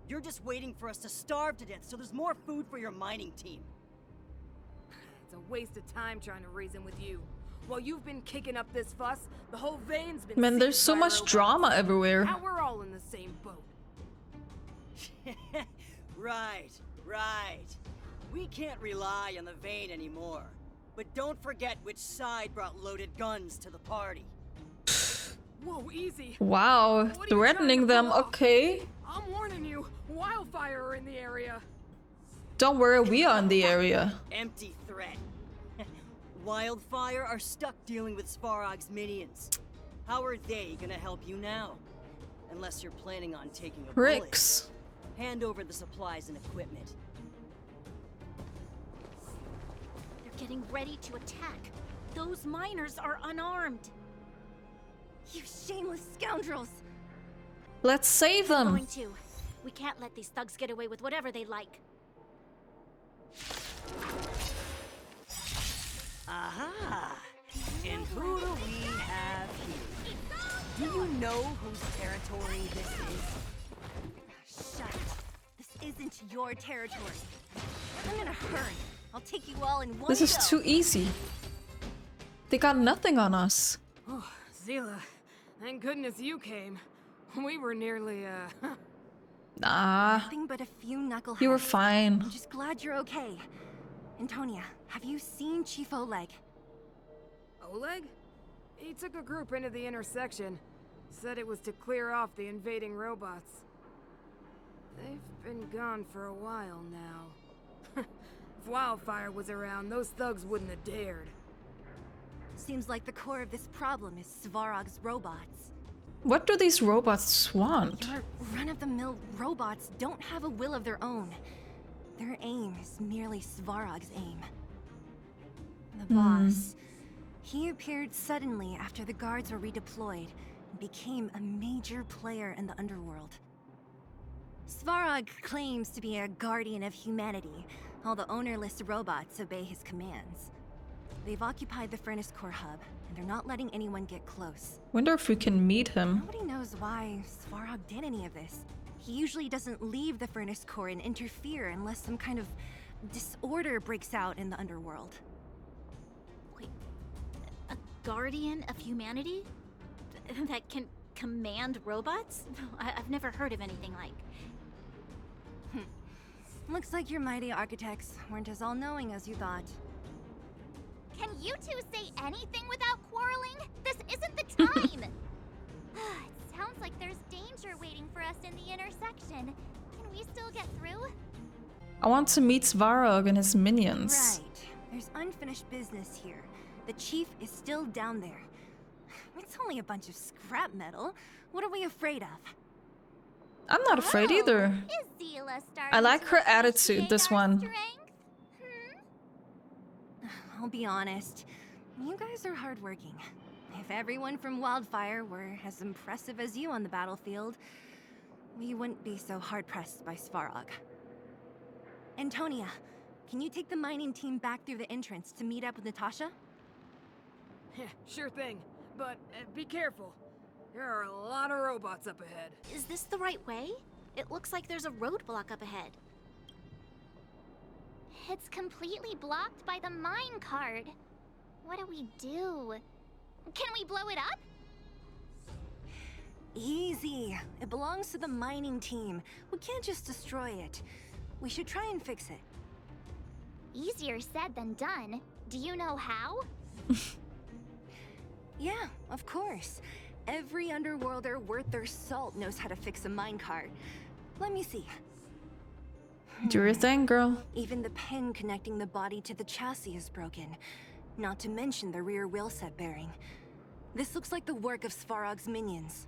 O: You're just waiting for us to starve to death so there's more food for your mining team.
N: It's a waste of time trying to reason with you. While you've been kicking up this fuss, the whole vein's been
A: Man, there's
N: seized
A: so
N: by
A: much
N: robots.
A: drama everywhere.
N: Now we're all in the same boat.
O: Right. We can't rely on the vein anymore. But don't forget which side brought loaded guns to the party.
N: Whoa, easy.
A: Wow,
N: What are you
A: threatening
N: trying to
A: them.
N: pull off?
A: Okay.
N: I'm warning you, wildfire are in the area.
A: Don't worry, we are in the area.
O: Empty threat. Wildfire are stuck dealing with Svarog's minions. How are they gonna help you now? Unless you're planning on taking a bullet.
A: Ricks.
O: Hand over the supplies and equipment.
P: They're getting ready to attack. Those miners are unarmed.
J: You shameless scoundrels!
A: Let's save
P: We're
A: them.
P: going to. We can't let these thugs get away with whatever they like.
O: Aha! And who do we have here? Do you know whose territory this is?
J: Shut it. This isn't your territory. I'm in a hurry. I'll take you all in one
A: This is
J: go.
A: too easy. They got nothing on us.
N: Oh, Zila, thank goodness you came. We were nearly,
A: Nah.
J: Nothing but a few knuckleheads.
A: You were fine.
J: I'm just glad you're okay. Antonia, have you seen Chief Oleg?
N: Oleg? He took a group into the intersection. Said it was to clear off the invading robots. They've been gone for a while now. If Wildfire was around, those thugs wouldn't have dared.
J: Seems like the core of this problem is Svarog's robots.
A: What do these robots want?
J: Your run-of-the-mill robots don't have a will of their own. Their aim is merely Svarog's aim. The boss, he appeared suddenly after the guards were redeployed and became a major player in the underworld. Svarog claims to be a guardian of humanity, while the ownerless robots obey his commands. They've occupied the Furnace Core hub, and they're not letting anyone get close.
A: Wonder if we can meet him.
J: Nobody knows why Svarog did any of this. He usually doesn't leave the Furnace Core and interfere unless some kind of disorder breaks out in the underworld.
P: Wait, a guardian of humanity? That can command robots? I've never heard of anything like.
J: Looks like your mighty architects weren't as all-knowing as you thought.
D: Can you two say anything without quarreling? This isn't the time! It sounds like there's danger waiting for us in the intersection. Can we still get through?
A: I want to meet Svarog and his minions.
J: Right. There's unfinished business here. The chief is still down there. It's only a bunch of scrap metal. What are we afraid of?
A: I'm not afraid either.
D: Is Zila starting
A: I like
D: to
A: her attitude,
D: appreciate
A: this
D: our
A: one.
D: strength?
J: I'll be honest. You guys are hardworking. If everyone from Wildfire were as impressive as you on the battlefield, we wouldn't be so hard-pressed by Svarog. Antonia, can you take the mining team back through the entrance to meet up with Natasha?
N: Yeah, sure thing. But be careful. There are a lot of robots up ahead.
P: Is this the right way? It looks like there's a roadblock up ahead.
D: It's completely blocked by the mine cart. What do we do? Can we blow it up?
J: Easy. It belongs to the mining team. We can't just destroy it. We should try and fix it.
D: Easier said than done. Do you know how?
J: Yeah, of course. Every underworlder worth their salt knows how to fix a minecart. Let me see.
A: Do your thing, girl.
J: Even the pin connecting the body to the chassis is broken. Not to mention the rear wheel set bearing. This looks like the work of Svarog's minions.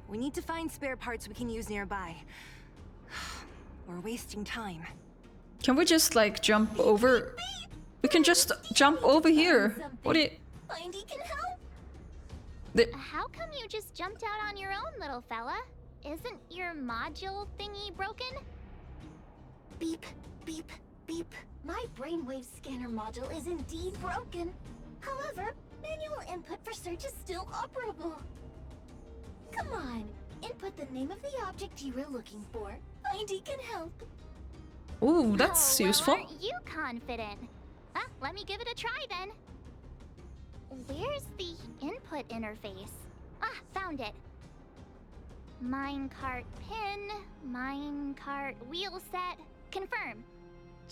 J: We need to find spare parts we can use nearby. We're wasting time.
A: Can we just like jump over? We can just jump over here. What do you?
D: Findy can help. How come you just jumped out on your own, little fella? Isn't your module thingy broken?
Q: Beep, beep, beep. My brainwave scanner module is indeed broken. However, manual input for search is still operable. Come on, input the name of the object you were looking for. Findy can help.
A: Ooh, that's useful.
D: Aren't you confident? Let me give it a try then. Where's the input interface? Found it. Minecart pin, minecart wheel set, confirm.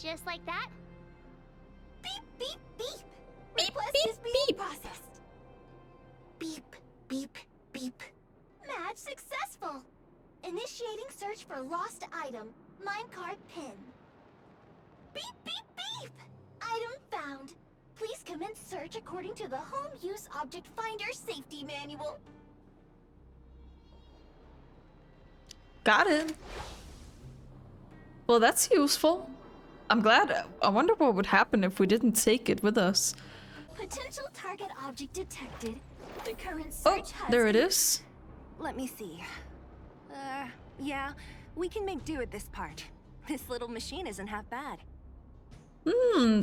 D: Just like that?
Q: Beep, beep, beep. Request is being processed. Beep, beep, beep. Match successful. Initiating search for lost item, minecart pin. Beep, beep, beep. Item found. Please commence search according to the Home Use Object Finder Safety Manual.
A: Got it. Well, that's useful. I'm glad. I wonder what would happen if we didn't take it with us.
Q: Potential target object detected. The current search has...
A: There it is.
J: Let me see. Yeah, we can make do with this part. This little machine isn't half bad.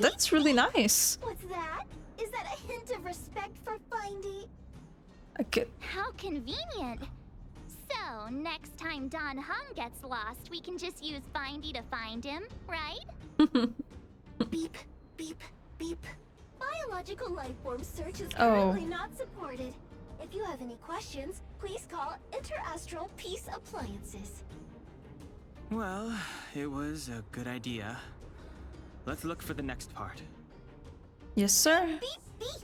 A: That's really nice.
Q: What's that? Is that a hint of respect for Findy?
D: How convenient. So, next time Don Hung gets lost, we can just use Findy to find him, right?
Q: Beep, beep, beep. Biological life form search is currently not supported. If you have any questions, please call Interastral Peace Appliances.
G: Well, it was a good idea. Let's look for the next part.
A: Yes, sir.
Q: Beep, beep.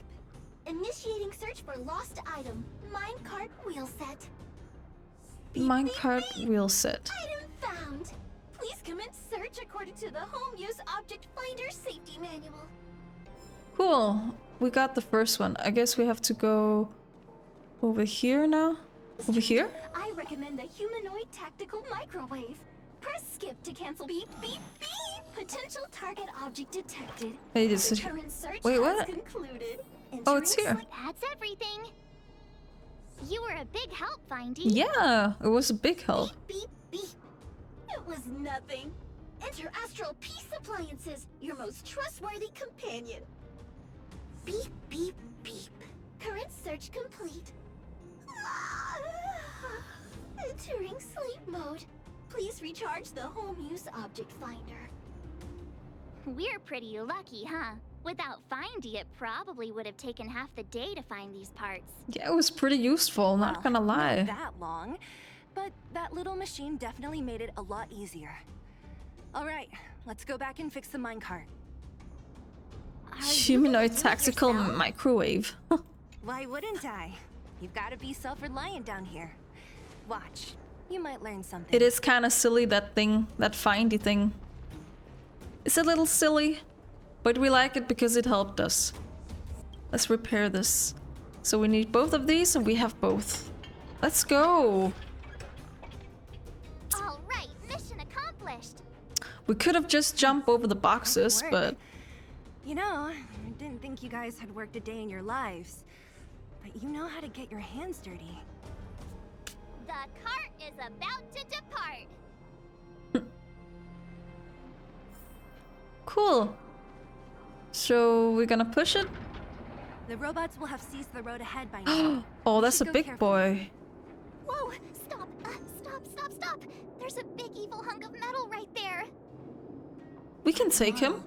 Q: Initiating search for lost item, minecart wheel set.
A: Minecart wheel set.
Q: Item found. Please commence search according to the Home Use Object Finder Safety Manual.
A: Cool. We got the first one. I guess we have to go over here now. Over here?
Q: I recommend the humanoid tactical microwave. Press skip to cancel. Beep, beep, beep. Potential target object detected.
A: Hey, this is... Wait, what?
Q: Concluded.
A: Oh, it's here.
D: That's everything. You were a big help, Findy.
A: Yeah, it was a big help.
Q: Beep, beep, beep. It was nothing. Interastral Peace Appliances, your most trustworthy companion. Beep, beep, beep. Current search complete. Entering sleep mode. Please recharge the Home Use Object Finder.
D: We're pretty lucky, huh? Without Findy, it probably would have taken half the day to find these parts.
A: Yeah, it was pretty useful, not gonna lie.
J: Not that long, but that little machine definitely made it a lot easier. All right, let's go back and fix the minecart.
A: Humanoid tactical microwave.
J: Why wouldn't I? You've got to be self-reliant down here. Watch, you might learn something.
A: It is kind of silly, that thing, that findy thing. It's a little silly, but we like it because it helped us. Let's repair this. So we need both of these, and we have both. Let's go.
D: All right, mission accomplished.
A: We could have just jumped over the boxes, but...
J: You know, I didn't think you guys had worked a day in your lives. But you know how to get your hands dirty.
D: The cart is about to depart.
A: Cool. So we're gonna push it?
J: The robots will have seized the road ahead by now.
A: Oh, that's a big boy.
D: Whoa, stop, stop. There's a big evil hunk of metal right there.
A: We can take him.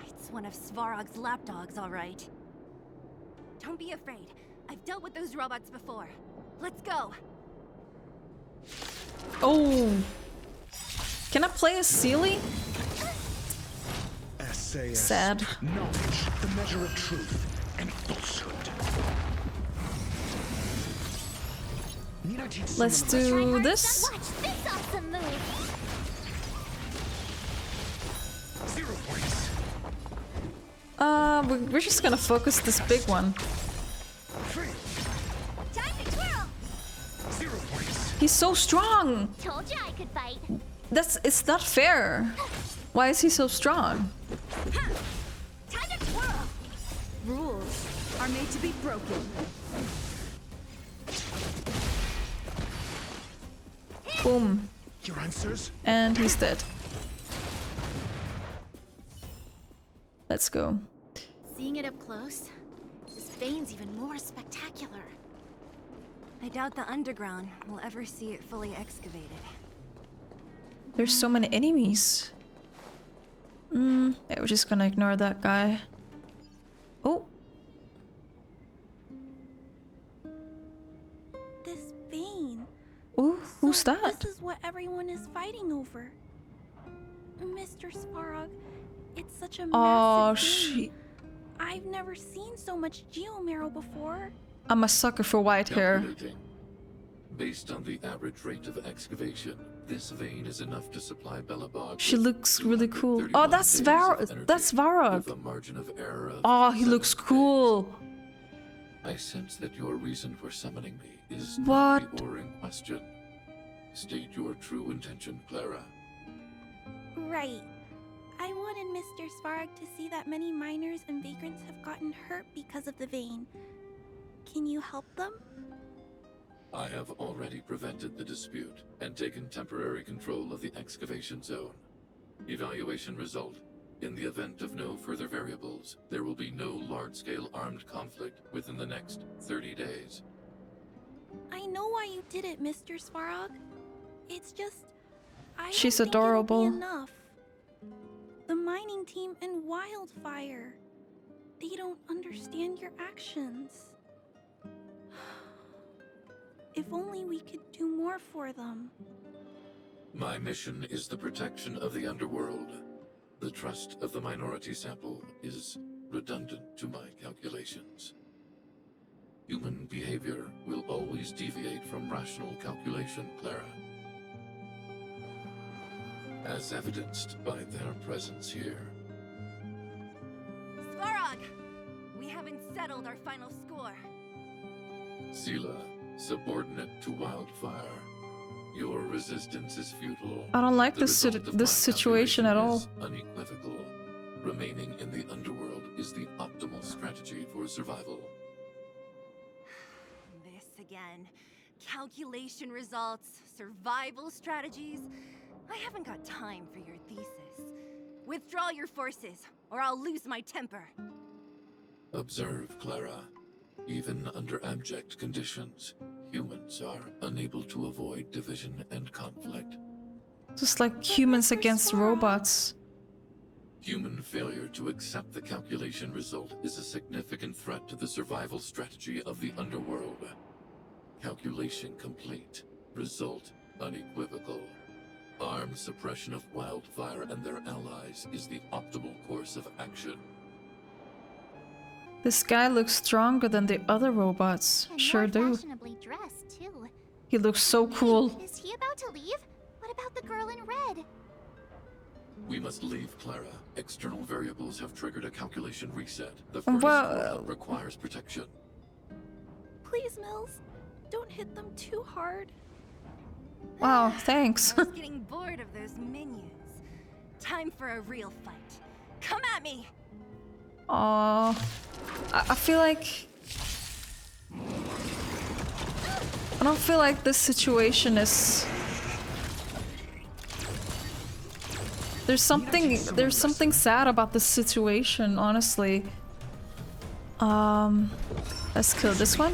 J: It's one of Svarog's lapdogs, all right. Don't be afraid. I've dealt with those robots before. Let's go.
A: Oh. Can I play as Seely?
H: SAS.
A: Sad.
H: Knowledge, the measure of truth and falsehood. Need I teach
A: Let's do this.
D: Watch this awesome move.
H: 0 points.
A: We're just gonna focus this big one.
D: Time to twirl.
H: 0 points.
A: He's so strong.
D: Told you I could fight.
A: It's not fair. Why is he so strong?
D: Time to twirl.
N: Rules are made to be broken.
A: Boom.
H: Your answers?
A: And he's dead. Let's go.
P: Seeing it up close, this vein's even more spectacular.
J: I doubt the underground will ever see it fully excavated.
A: There's so many enemies. Yeah, we're just gonna ignore that guy. Oh.
R: This vein.
A: Ooh, who's that?
R: This is what everyone is fighting over. Mr. Svarog, it's such a
A: Oh,
R: massive vein. I've never seen so much geomarrow before.
A: I'm a sucker for white hair.
S: Calculating. Based on the average rate of excavation, this vein is enough to supply Belobog.
A: She looks really cool. Oh, that's Varog.
S: With a margin of error of
A: Oh, he looks cool.
S: I sense that your reason for summoning me is
A: What?
S: not the boring question. State your true intention, Clara.
R: Right. I wanted Mr. Svarog to see that many miners and vagrants have gotten hurt because of the vein. Can you help them?
S: I have already prevented the dispute and taken temporary control of the excavation zone. Evaluation result. In the event of no further variables, there will be no large-scale armed conflict within the next 30 days.
R: I know why you did it, Mr. Svarog. It's just...
A: She's
R: don't think it'll
A: adorable.
R: be enough. The mining team and Wildfire. They don't understand your actions. If only we could do more for them.
S: My mission is the protection of the underworld. The trust of the minority sample is redundant to my calculations. Human behavior will always deviate from rational calculation, Clara. As evidenced by their presence here.
J: Svarog! We haven't settled our final score.
S: Sela, subordinate to Wildfire. Your resistance is futile.
A: I don't like
S: The
A: this
S: result of
A: this
S: my
A: situation at all.
S: calculation is unequivocal. Remaining in the underworld is the optimal strategy for survival.
J: This again. Calculation results, survival strategies. I haven't got time for your thesis. Withdraw your forces, or I'll lose my temper.
S: Observe, Clara. Even under abject conditions, humans are unable to avoid division and conflict.
A: Just like humans against robots.
S: Human failure to accept the calculation result is a significant threat to the survival strategy of the underworld. Calculation complete. Result unequivocal. Armed suppression of Wildfire and their allies is the optimal course of action.
A: This guy looks stronger than the other robots.
D: And
A: Sure
D: more
A: do.
D: fashionably dressed too.
A: He looks so cool.
D: Is he about to leave? What about the girl in red?
S: We must leave, Clara. External variables have triggered a calculation reset. The furnace
A: Well,
S: requires protection.
R: Please, Mills, don't hit them too hard.
A: wow, thanks.
J: I was getting bored of those minions. Time for a real fight. Come at me!
A: Aww. I feel like... I don't feel like this situation is... There's something sad about this situation, honestly. Let's kill this one.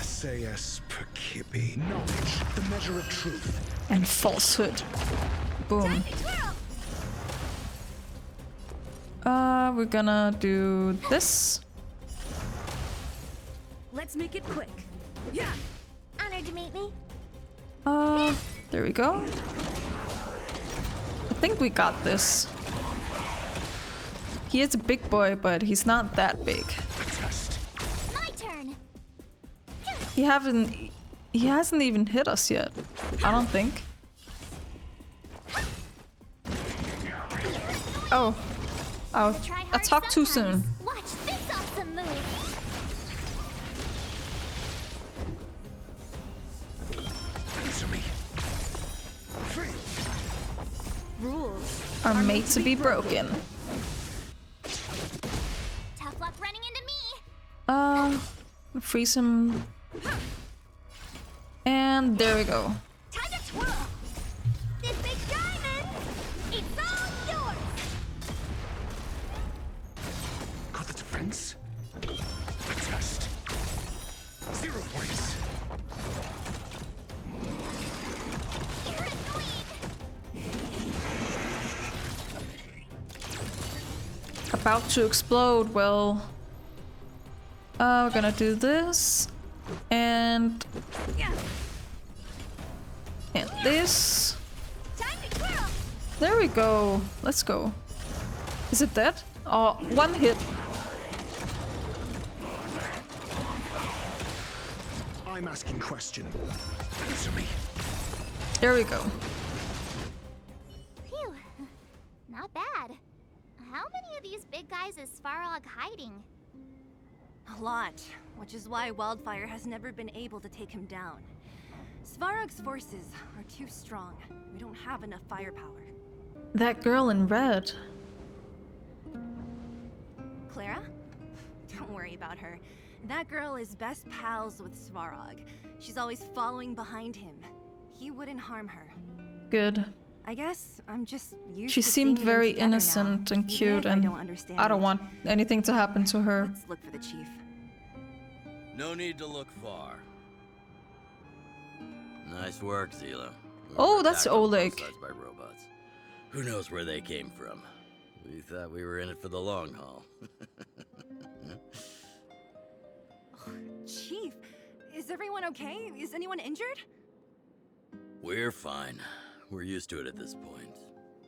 H: SAS Perkibi. Knowledge, the measure of truth.
A: And falsehood. Boom. We're gonna do this.
N: Let's make it quick. Yeah.
Q: Honored to meet me.
A: There we go. I think we got this. He is a big boy, but he's not that big.
D: My turn.
A: He hasn't even hit us yet. I don't think. Oh. Oh, I talked too soon.
D: Watch this awesome move.
N: Rules
A: Are made to be broken.
D: Tough luck running into me.
A: Freeze him. And there we go.
Q: Time to twirl. This big diamond, it's all yours.
H: Got the defense? The test. 0 points.
D: You're annoying.
A: About to explode. Well, we're gonna do this. And this. There we go. Let's go. Is it dead? Oh, one hit.
H: I'm asking question. Answer me.
A: There we go.
D: Phew. Not bad. How many of these big guys is Svarog hiding?
J: A lot, which is why Wildfire has never been able to take him down. Svarog's forces are too strong. We don't have enough firepower.
A: That girl in red.
J: Clara? Don't worry about her. That girl is best pals with Svarog. She's always following behind him. He wouldn't harm her.
A: Good.
J: I guess I'm just used
A: She
J: to
A: seemed
J: seeing them
A: very
J: together
A: innocent
J: now,
A: and
J: even
A: cute,
J: if
A: and I don't
J: it.
A: want anything to happen to her.
J: Let's look for the chief.
T: No need to look far. Nice work, Zila. We
A: Oh,
T: were
A: that's
T: attacked on both
A: Oleg.
T: sides by robots. Who knows where they came from? We thought we were in it for the long haul.
J: Chief, is everyone okay? Is anyone injured?
T: We're fine. We're used to it at this point.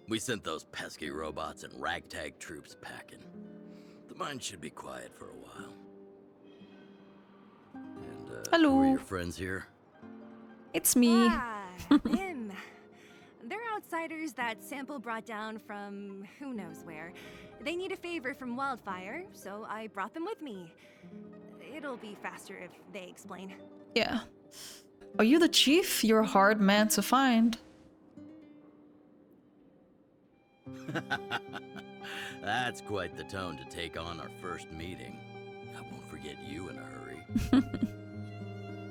T: We sent those pesky robots and ragtag troops packing. The mine should be quiet for a while. And,
A: Hello.
T: who are your friends here?
A: It's me.
J: Them. They're outsiders that Sample brought down from who knows where. They need a favor from Wildfire, so I brought them with me. It'll be faster if they explain.
A: Yeah. Are you the chief? You're a hard man to find.
T: That's quite the tone to take on our first meeting. I won't forget you in a hurry.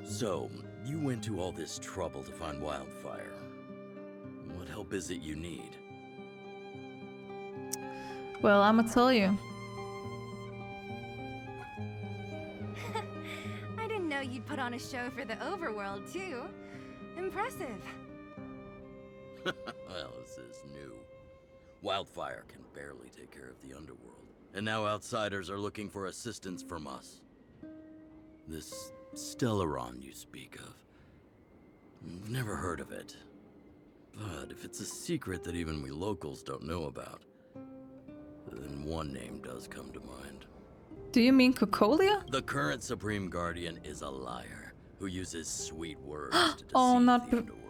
T: So, you went to all this trouble to find Wildfire. What help is it you need?
A: Well, I'ma tell you.
J: I didn't know you'd put on a show for the overworld, too. Impressive.
T: Well, this is new. Wildfire can barely take care of the underworld. And now outsiders are looking for assistance from us. This Stellaron you speak of. I've never heard of it. But if it's a secret that even we locals don't know about, then one name does come to mind.
A: Do you mean Cocolia?
T: The current Supreme Guardian is a liar who uses sweet words to deceive
A: Oh, not
T: the underworld.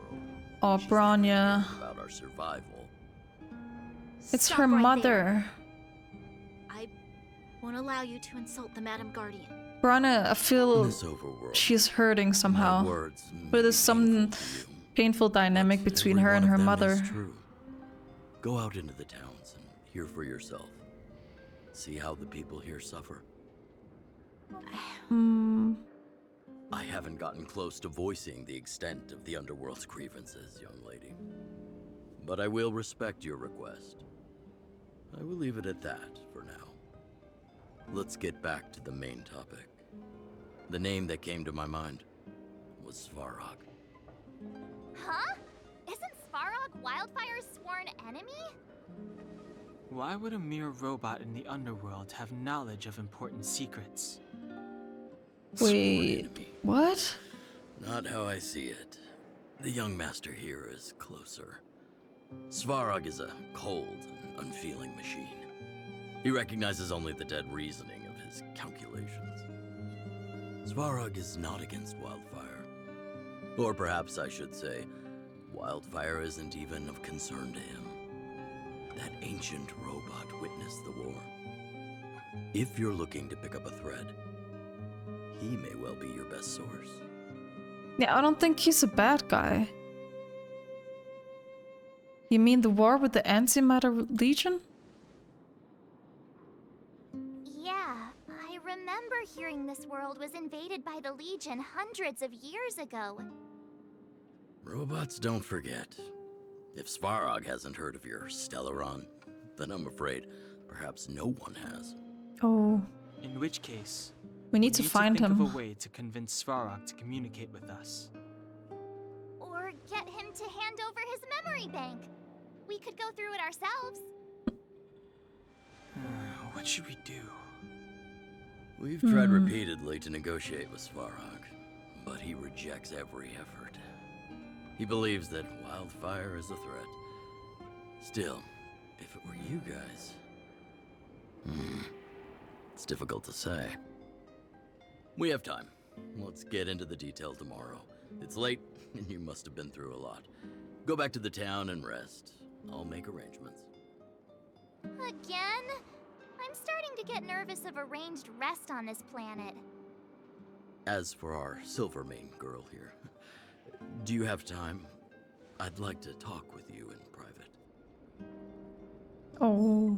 A: Oh, Bronya.
T: About our survival.
A: It's
P: Stop
A: her
P: right
A: mother.
P: I won't allow you to insult the Madam Guardian.
A: Bronya, I feel
T: This overworld,
A: she's hurting somehow.
T: my words
A: But there's some painful dynamic between her and her mother.
T: Is true. Go out into the towns and hear for yourself. See how the people here suffer. I haven't gotten close to voicing the extent of the underworld's grievances, young lady. But I will respect your request. I will leave it at that for now. Let's get back to the main topic. The name that came to my mind was Svarog.
D: Huh? Isn't Svarog Wildfire's sworn enemy?
G: Why would a mere robot in the underworld have knowledge of important secrets?
A: Wait, what?
T: Not how I see it. The young master here is closer. Svarog is a cold and unfeeling machine. He recognizes only the dead reasoning of his calculations. Svarog is not against Wildfire. Or perhaps I should say, Wildfire isn't even of concern to him. That ancient robot witnessed the war. If you're looking to pick up a thread, he may well be your best source.
A: Yeah, I don't think he's a bad guy. You mean the war with the Antimatter Legion?
D: Yeah, I remember hearing this world was invaded by the Legion hundreds of years ago.
T: Robots don't forget. If Svarog hasn't heard of your Stellaron, then I'm afraid perhaps no one has.
A: Oh.
G: In which case,
A: we need to find him.
G: Think of a way to convince Svarog to communicate with us.
D: Or get him to hand over his memory bank. We could go through it ourselves.
G: What should we do?
T: We've tried repeatedly to negotiate with Svarog, but he rejects every effort. He believes that Wildfire is a threat. Still, if it were you guys... it's difficult to say. We have time. Let's get into the detail tomorrow. It's late, and you must have been through a lot. Go back to the town and rest. I'll make arrangements.
D: Again? I'm starting to get nervous of arranged rest on this planet.
T: As for our Silvermane girl here, do you have time? I'd like to talk with you in private.
A: Oh.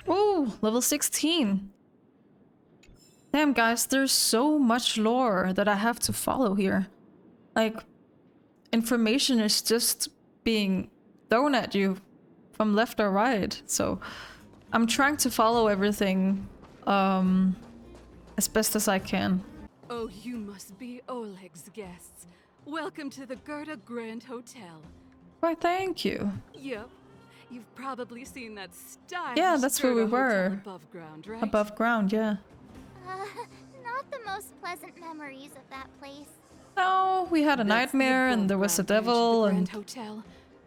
A: Oh, level 16. Damn, guys, there's so much lore that I have to follow here. Like, information is just being thrown at you from left or right. So, I'm trying to follow everything as best as I can.
U: Oh, you must be Oleg's guests. Welcome to the Gerda Grand Hotel.
A: Why, thank you.
U: Yep. You've probably seen that stylish
A: Yeah, that's where we
U: Gerda hotel
A: were.
U: above ground, right?
A: Above ground, yeah.
D: Not the most pleasant memories of that place.
A: No, we had a nightmare and there was a devil and
U: hotel.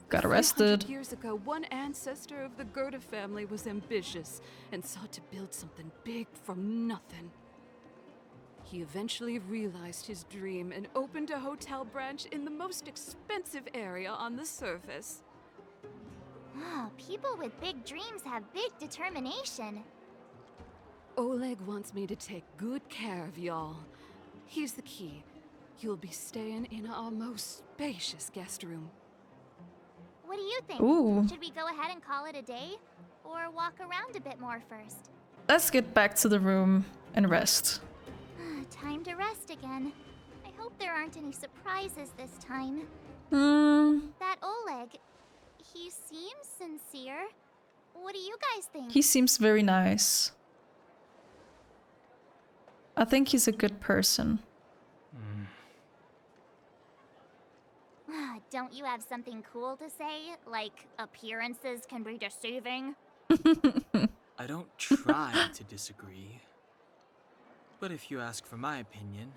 A: got
U: 500
A: arrested.
U: years ago, one ancestor of the Gerda family was ambitious and sought to build something big from nothing. He eventually realized his dream and opened a hotel branch in the most expensive area on the surface.
D: Oh, people with big dreams have big determination.
U: Oleg wants me to take good care of y'all. Here's the key. You'll be staying in our most spacious guest room.
D: What do you think?
A: Ooh.
D: Should we go ahead and call it a day? Or walk around a bit more first?
A: Let's get back to the room and rest.
D: Time to rest again. I hope there aren't any surprises this time. That Oleg, he seems sincere. What do you guys think?
A: He seems very nice. I think he's a good person.
D: Don't you have something cool to say? Like, appearances can be deceiving?
G: I don't try to disagree. But if you ask for my opinion,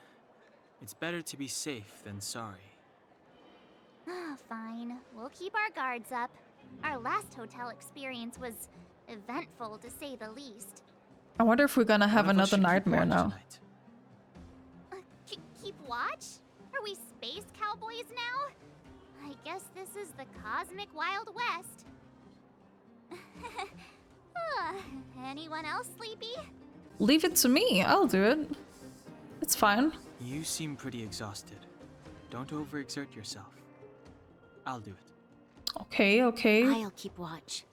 G: it's better to be safe than sorry.
D: Fine. We'll keep our guards up. Our last hotel experience was eventful, to say the least.
A: I wonder if we're gonna have another nightmare now.
D: Keep watch? Are we space cowboys now? I guess this is the cosmic Wild West. Anyone else sleepy?
A: Leave it to me. I'll do it. It's fine.
G: You seem pretty exhausted. Don't overexert yourself. I'll do it.
A: Okay, okay.
P: I'll keep watch.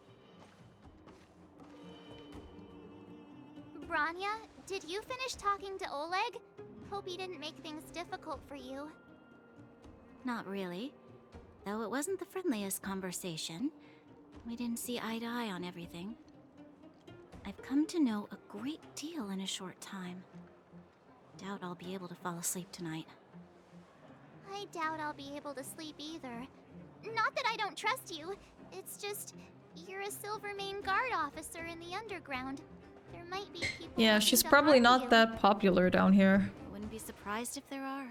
D: Branya, did you finish talking to Oleg? Hope he didn't make things difficult for you.
P: Not really. Though it wasn't the friendliest conversation. We didn't see eye to eye on everything. I've come to know a great deal in a short time. Doubt I'll be able to fall asleep tonight.
D: I doubt I'll be able to sleep either. Not that I don't trust you. It's just, you're a Silvermane guard officer in the underground. There might be people
A: Yeah,
D: looking
A: she's
D: to
A: probably
D: harm
A: not
D: you.
A: that popular down here.
P: I wouldn't be surprised if there are.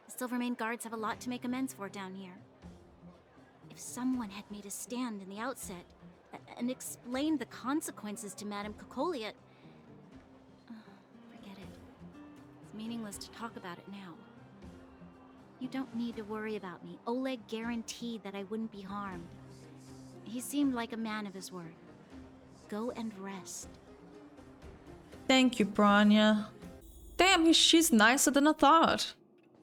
P: The Silvermane guards have a lot to make amends for down here. If someone had made a stand in the outset and explained the consequences to Madame Cocolia, forget it. It's meaningless to talk about it now. You don't need to worry about me. Oleg guaranteed that I wouldn't be harmed. He seemed like a man of his word. Go and rest.
A: Thank you, Branya. Damn, she's nicer than I thought.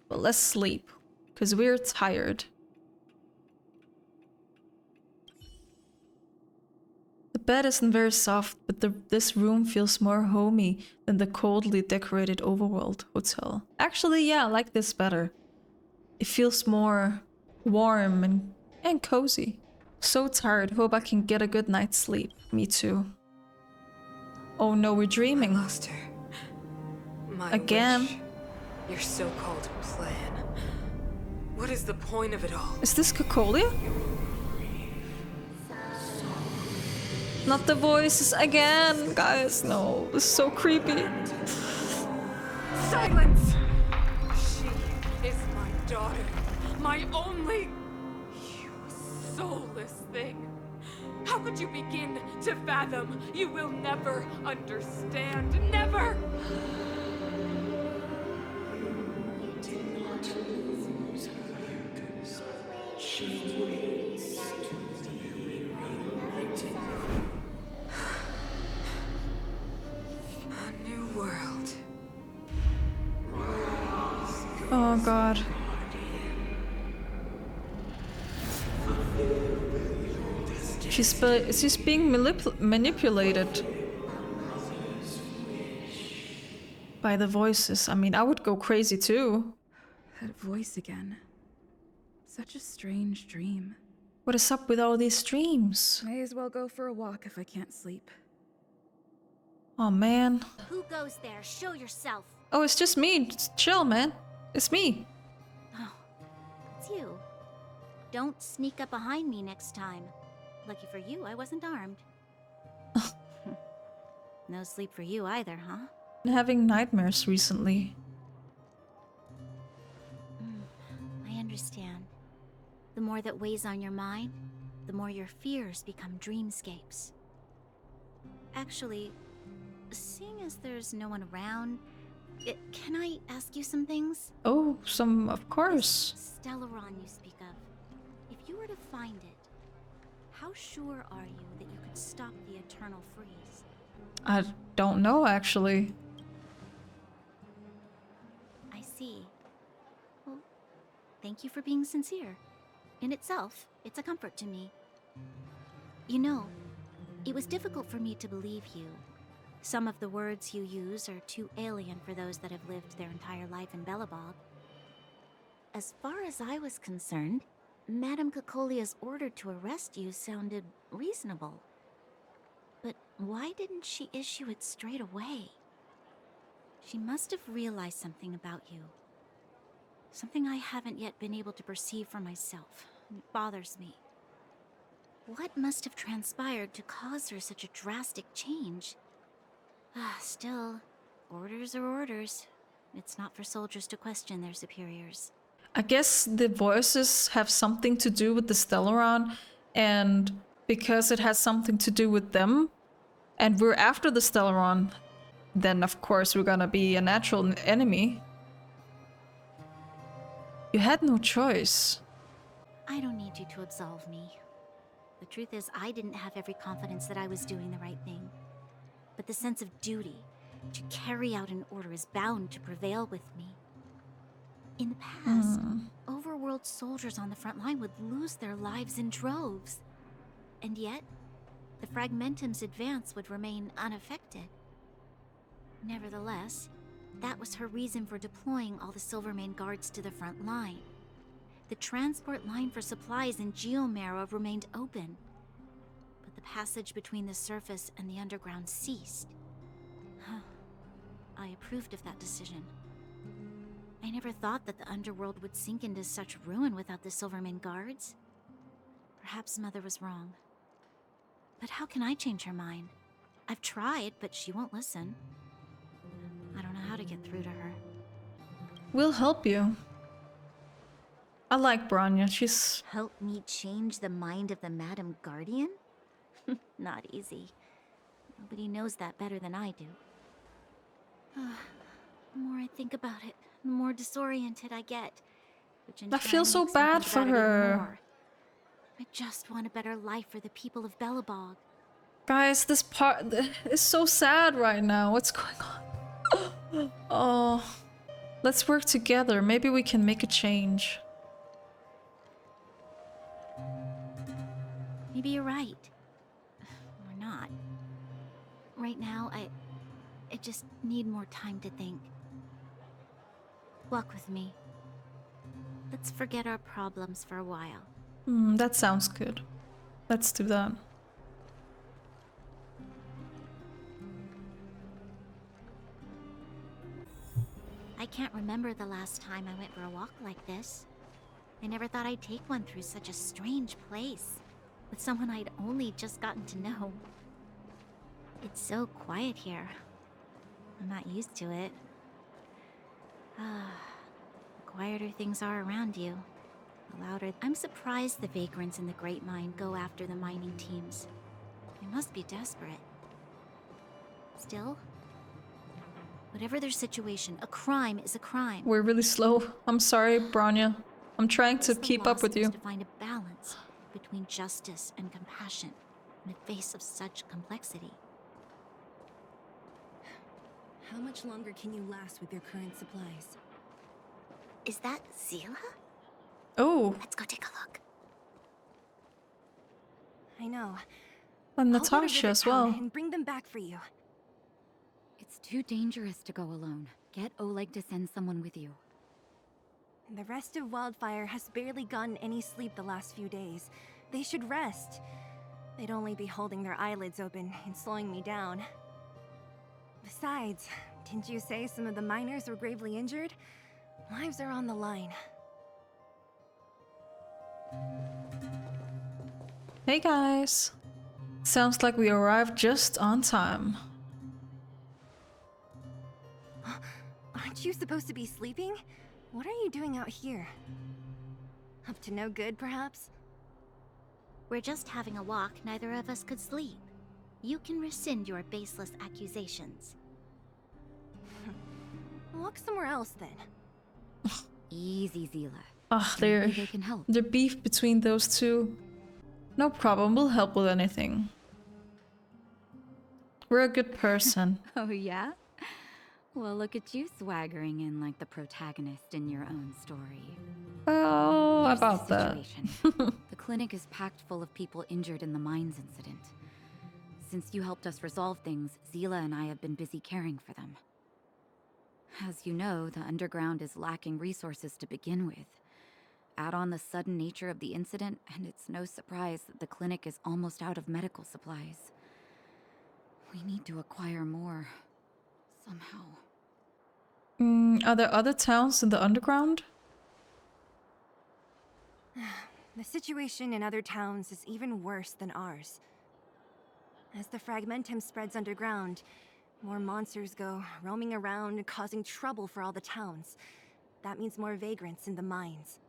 A: But let's sleep, because we're tired. The bed isn't very soft, but this room feels more homey than the coldly decorated Overworld hotel. Actually, yeah, I like this better. It feels more warm and cozy. So tired, hope I can get a good night's sleep. Me too. Oh no, we're dreaming.
N: I lost her. My
A: Again.
N: witch. Your so-called plan. What is the point of it all?
A: Is this Cocolia? Not the voices again, guys. No, this is so creepy.
N: Silence! She is my daughter. My only... You soulless thing. How could you begin to fathom? You will never understand. Never! A new world.
A: Oh god. She's being manipulated by the voices. I mean, I would go crazy too.
E: That voice again. Such a strange dream.
A: What is up with all these dreams?
E: May as well go for a walk if I can't sleep.
A: Oh man.
P: Who goes there? Show yourself.
A: Oh, it's just me. Just chill, man. It's me.
P: Oh, it's you. Don't sneak up behind me next time. Lucky for you, I wasn't armed. No sleep for you either, huh?
A: Been having nightmares recently.
P: I understand. The more that weighs on your mind, the more your fears become dreamscapes. Actually, seeing as there's no one around, can I ask you some things?
A: Oh, of course.
P: This Stellaron you speak of. If you were to find it, how sure are you that you could stop the eternal freeze?
A: I don't know, actually.
P: I see. Well, thank you for being sincere. In itself, it's a comfort to me. You know, it was difficult for me to believe you. Some of the words you use are too alien for those that have lived their entire life in Belobog. As far as I was concerned, Madame Cocolia's order to arrest you sounded reasonable. But why didn't she issue it straight away? She must have realized something about you. Something I haven't yet been able to perceive for myself. It bothers me. What must have transpired to cause her such a drastic change? Still, orders are orders. It's not for soldiers to question their superiors.
A: I guess the voices have something to do with the Stellaron, and because it has something to do with them, and we're after the Stellaron, then of course we're gonna be a natural enemy. You had no choice.
P: I don't need you to absolve me. The truth is, I didn't have every confidence that I was doing the right thing. But the sense of duty to carry out an order is bound to prevail with me. In the past, overworld soldiers on the front line would lose their lives in droves. And yet, the Fragmentum's advance would remain unaffected. Nevertheless, that was her reason for deploying all the Silvermane guards to the front line. The transport line for supplies in Geomarrow remained open, but the passage between the surface and the underground ceased. I approved of that decision. I never thought that the underworld would sink into such ruin without the Silvermane guards. Perhaps Mother was wrong. But how can I change her mind? I've tried, but she won't listen. I don't know how to get through to her.
A: We'll help you. I like Bronya. She's...
P: Help me change the mind of the Madam Guardian? Not easy. Nobody knows that better than I do. The more I think about it, the more disoriented I get. Which in
A: I feel
P: turn
A: so
P: makes me
A: bad
P: think
A: for
P: about it even
A: her.
P: more. I just want a better life for the people of Belobog.
A: Guys, this part is so sad right now. What's going on? Oh, let's work together. Maybe we can make a change.
P: Maybe you're right. Or not. Right now, I just need more time to think. Walk with me. Let's forget our problems for a while.
A: That sounds good. Let's do that.
P: I can't remember the last time I went for a walk like this. I never thought I'd take one through such a strange place, with someone I'd only just gotten to know. It's so quiet here. I'm not used to it. The quieter things are around you, the louder. I'm surprised the vagrants in the Great Mine go after the mining teams. They must be desperate. Still, whatever their situation, a crime is a crime.
A: We're really slow. I'm sorry, Bronya. I'm trying to keep up with you.
P: To find a balance between justice and compassion in the face of such complexity.
J: How much longer can you last with your current supplies?
P: Is that Zila?
A: Oh.
P: Let's go take a look.
J: I know.
A: And
J: I'll go to
A: Natasha as
J: Rivet Town
A: well.
J: and bring them back for you.
B: It's too dangerous to go alone. Get Oleg to send someone with you.
J: The rest of Wildfire has barely gotten any sleep the last few days. They should rest. They'd only be holding their eyelids open and slowing me down. Besides, didn't you say some of the miners were gravely injured? Lives are on the line.
A: Hey guys. Sounds like we arrived just on time.
J: Aren't you supposed to be sleeping? What are you doing out here? Up to no good, perhaps?
P: We're just having a walk. Neither of us could sleep. You can rescind your baseless accusations.
J: Walk somewhere else, then.
B: Easy, Zila.
A: Ah,
B: Maybe they can help.
A: the beef between those two. No problem, we'll help with anything. We're a good person.
B: Oh, yeah? Well, look at you swaggering in like the protagonist in your own story.
A: Well,
B: Here's
A: about
B: the
A: that.
B: situation. The clinic is packed full of people injured in the mines incident. Since you helped us resolve things, Zila and I have been busy caring for them. As you know, the underground is lacking resources to begin with. Add on the sudden nature of the incident, and it's no surprise that the clinic is almost out of medical supplies. We need to acquire more, somehow.
A: Are there other towns in the underground?
J: The situation in other towns is even worse than ours. As the fragmentum spreads underground, more monsters go roaming around, causing trouble for all the towns. That means more vagrants in the mines.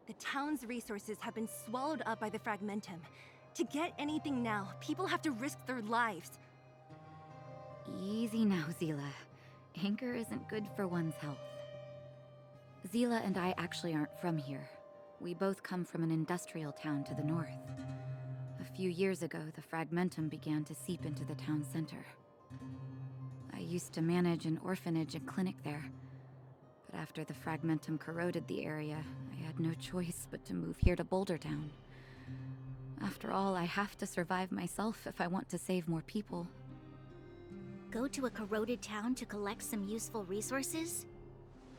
J: The town's resources have been swallowed up by the fragmentum. To get anything now, people have to risk their lives.
B: Easy now, Zila. Anger isn't good for one's health. Zila and I actually aren't from here. We both come from an industrial town to the north. A few years ago, the fragmentum began to seep into the town center. I used to manage an orphanage and clinic there. But after the fragmentum corroded the area, I had no choice but to move here to Boulder Town. After all, I have to survive myself if I want to save more people.
P: Go to a corroded town to collect some useful resources?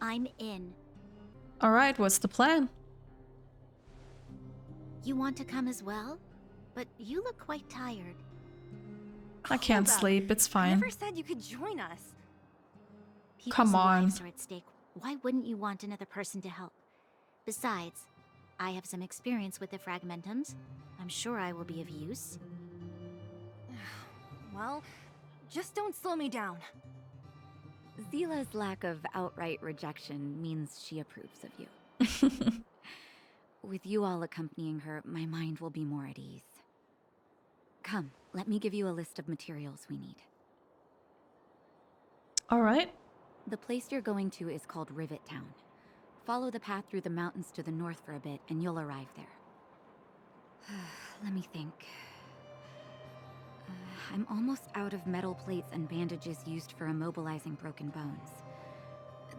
P: I'm in.
A: Alright, what's the plan?
P: You want to come as well? But you look quite tired.
A: I can't
J: Hold up.
A: sleep, it's
J: I
A: fine.
J: never said you could join us.
A: Come
P: People's
A: on.
P: lives are at stake. Why wouldn't you want another person to help? Besides, I have some experience with the fragmentums. I'm sure I will be of use.
J: well, just don't slow me down.
B: Zila's lack of outright rejection means she approves of you. With you all accompanying her, my mind will be more at ease. Come, let me give you a list of materials we need.
A: Alright.
B: The place you're going to is called Rivet Town. Follow the path through the mountains to the north for a bit, and you'll arrive there. Let me think. I'm almost out of metal plates and bandages used for immobilizing broken bones.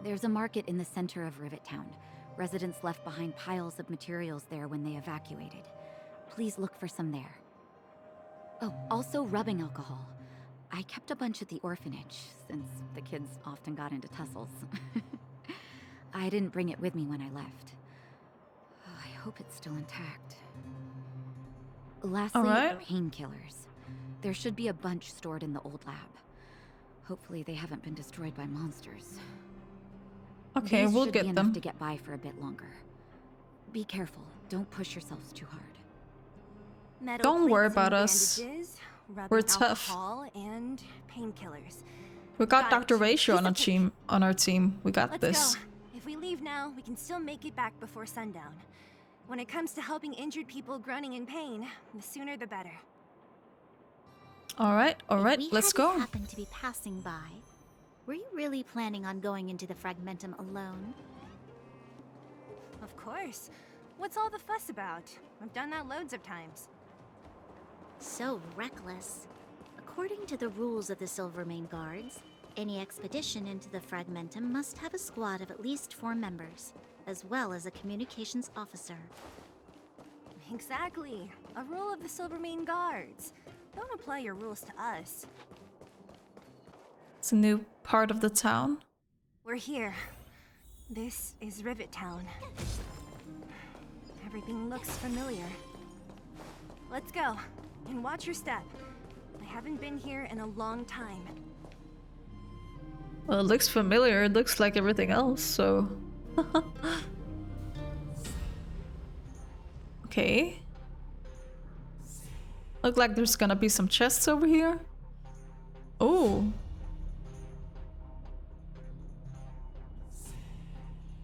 B: There's a market in the center of Rivet Town. Residents left behind piles of materials there when they evacuated. Please look for some there. Oh, also rubbing alcohol. I kept a bunch at the orphanage, since the kids often got into tussles. I didn't bring it with me when I left. Oh, I hope it's still intact. Lastly, painkillers. There should be a bunch stored in the old lab. Hopefully they haven't been destroyed by monsters.
A: Okay, we'll get them.
B: These should be enough to get by for a bit longer. Be careful. Don't push yourselves too hard.
A: Don't worry about us. We're tough.
J: And painkillers.
A: We got Dr. Ratio on our team. We got this.
J: Let's go. If we leave now, we can still make it back before sundown. When it comes to helping injured people groaning in pain, the sooner the better.
A: Alright, let's go.
P: If we happened to be passing by, were you really planning on going into the Fragmentum alone?
J: Of course. What's all the fuss about? I've done that loads of times.
P: So reckless. According to the rules of the Silvermane Guards, any expedition into the Fragmentum must have a squad of at least 4 members, as well as a communications officer.
J: Exactly. A rule of the Silvermane Guards. Don't apply your rules to us.
A: It's a new part of the town.
J: We're here. This is Rivet Town. Everything looks familiar. Let's go. And watch your step. I haven't been here in a long time.
A: Well, it looks familiar. It looks like everything else, so... Okay. Look like there's gonna be some chests over here. Oh.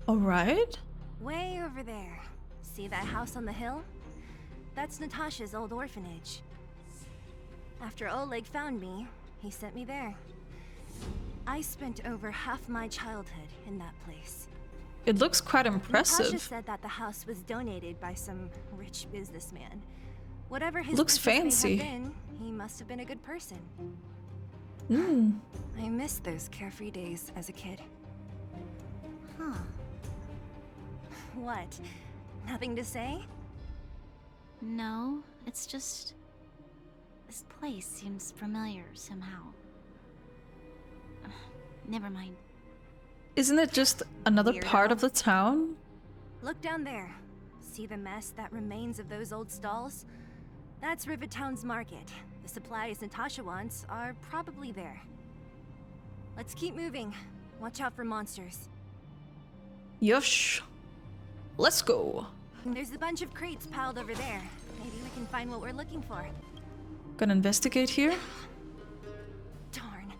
A: Alright.
J: Way over there. See that house on the hill? That's Natasha's old orphanage. After Oleg found me, he sent me there. I spent over half my childhood in that place.
A: It looks quite impressive.
J: Natasha said that the house was donated by some rich businessman. Whatever his
A: looks
J: business
A: fancy.
J: may have been, he must have been a good person. I miss those carefree days as a kid.
P: Huh.
J: What? Nothing to say?
P: No, it's just... this place seems familiar somehow. Never mind.
A: Isn't it just another part of the town?
J: Look down there. See the mess that remains of those old stalls? That's Rivet Town's market. The supplies Natasha wants are probably there. Let's keep moving. Watch out for monsters.
A: Yosh. Let's go.
J: There's a bunch of crates piled over there. Maybe we can find what we're looking for.
A: Gonna investigate here.
J: Darn.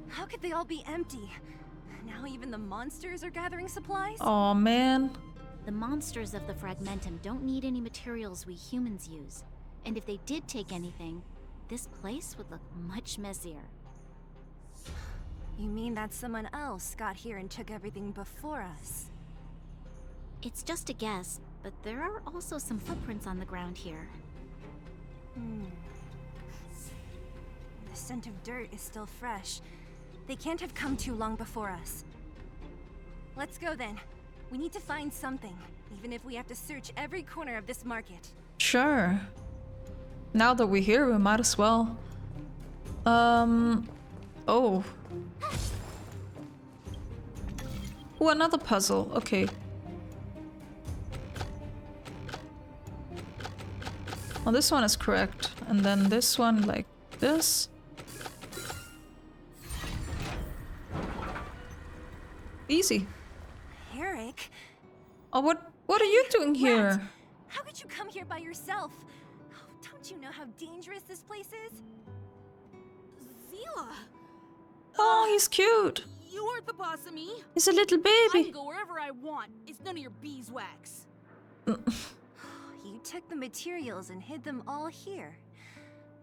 J: How could they all be empty? Now even the monsters are gathering supplies?
A: Aw, man.
P: The monsters of the Fragmentum don't need any materials we humans use. And if they did take anything, this place would look much messier.
J: You mean that someone else got here and took everything before us?
P: It's just a guess, but there are also some footprints on the ground here.
J: The scent of dirt is still fresh. They can't have come too long before us. Let's go then. We need to find something, even if we have to search every corner of this market.
A: Sure. Now that we're here, we might as well. Oh. Oh, another puzzle. Okay. Well, this one is correct. And then this one like this. Easy.
J: Eric?
A: Oh, what are you doing here?
J: How could you come here by yourself? Oh, don't you know how dangerous this place is?
N: Zila!
A: Oh, he's cute.
N: You aren't the boss of me.
A: He's a little
N: I
A: baby.
N: can go wherever I want. It's none of your beeswax.
J: You took the materials and hid them all here.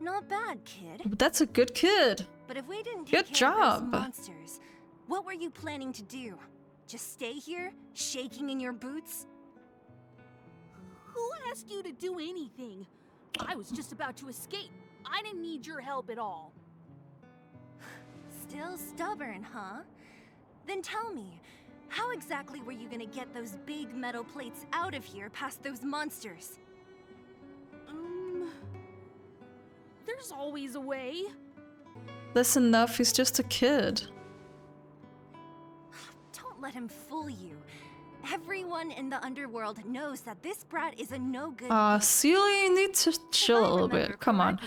J: Not bad, kid.
A: That's a good kid.
J: But if we didn't
A: Good
J: take care of those
A: job.
J: monsters, what were you planning to do? Just stay here, shaking in your boots?
N: Who asked you to do anything? I was just about to escape. I didn't need your help at all.
J: Still stubborn, huh? Then tell me, how exactly were you gonna get those big metal plates out of here past those monsters?
N: There's always a way.
A: That's enough, he's just a kid.
J: Don't let him fool you. Everyone in the underworld knows that this brat is a no-good.
A: Celia, you need to chill a little bit. Come on.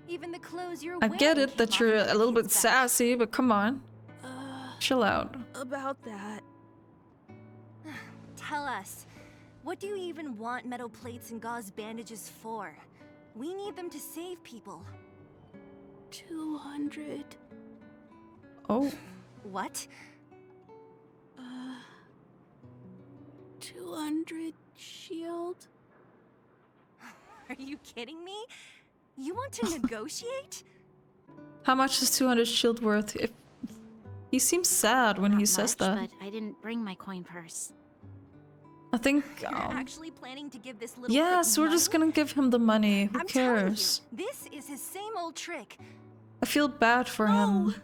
J: Even the clothes you're
A: I get
J: wearing
A: it that
J: came
A: you're
J: off
A: a little bit sassy, but come on. Chill out.
N: About that.
J: Tell us, what do you even want metal plates and gauze bandages for? We need them to save people.
N: 200.
A: Oh.
J: What?
N: 200 shield?
J: Are you kidding me? You want to negotiate?
A: How much is 200 shield worth? If he seems sad when he says that.
P: But I didn't bring my coin purse.
A: I think.
J: You're actually planning to give this little
A: Yes,
J: prick
A: we're just
J: money?
A: gonna give him the money. Who
J: I'm telling you,
A: cares?
J: this is his same old trick.
A: I feel bad for him.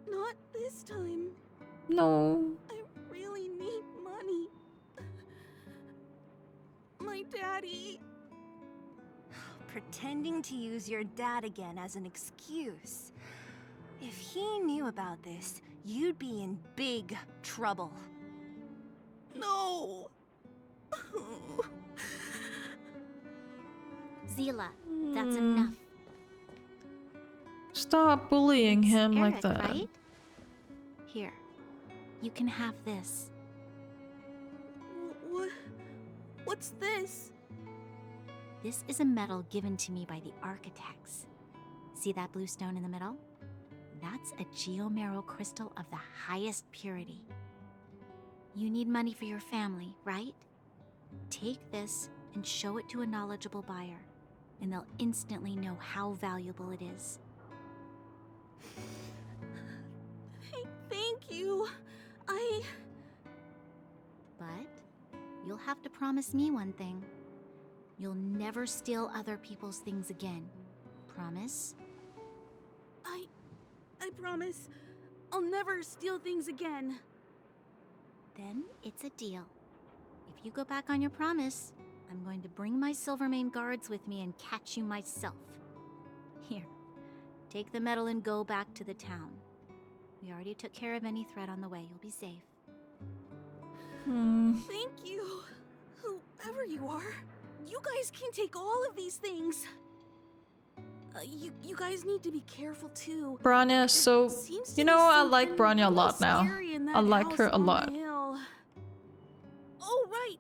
N: Not this time.
A: No.
N: I really need money. My daddy.
J: Pretending to use your dad again as an excuse. If he knew about this, you'd be in big trouble.
N: No.
P: Zila, that's enough.
A: Stop bullying him like
P: Eric,
A: that.
P: right? Here, you can have this.
N: What's this?
P: This is a medal given to me by the architects. See that blue stone in the middle? That's a geomarrow crystal of the highest purity. You need money for your family, right? Take this and show it to a knowledgeable buyer, and they'll instantly know how valuable it is.
N: Thank you.
P: But you'll have to promise me one thing. You'll never steal other people's things again. Promise?
N: I promise. I'll never steal things again.
P: Then it's a deal. If you go back on your promise, I'm going to bring my Silvermane guards with me and catch you myself. Here, take the medal and go back to the town. We already took care of any threat on the way. You'll be safe.
N: Thank you. Whoever you are, you guys can take all of these things. You guys need to be careful too.
A: Branya, so you know I like Branya a lot now. I like her a lot.
N: Oh right,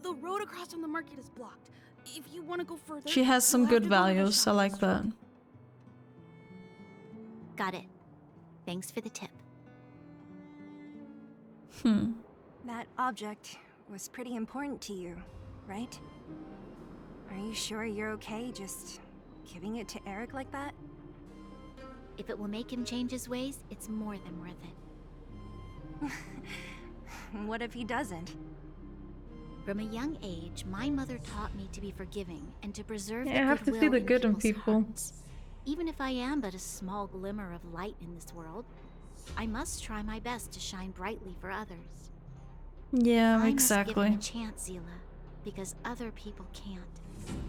N: the road across from the market is blocked. If you want to go further,
A: She has some
N: you'll have
A: good
N: to go to the
A: values. I like that.
P: Got it. Thanks for the tip.
J: That object was pretty important to you, right? Are you sure you're okay just giving it to Eric like that?
P: If it will make him change his ways, it's more than worth it.
J: What if he doesn't?
P: From a young age, my mother taught me to be forgiving and to preserve
A: Yeah,
P: the
A: I have to see
P: goodwill
A: the good in
P: people's
A: people.
P: hearts. Even if I am but a small glimmer of light in this world, I must try my best to shine brightly for others.
A: Yeah,
P: I
A: exactly.
P: must give him a chance, Zila, because other people can't.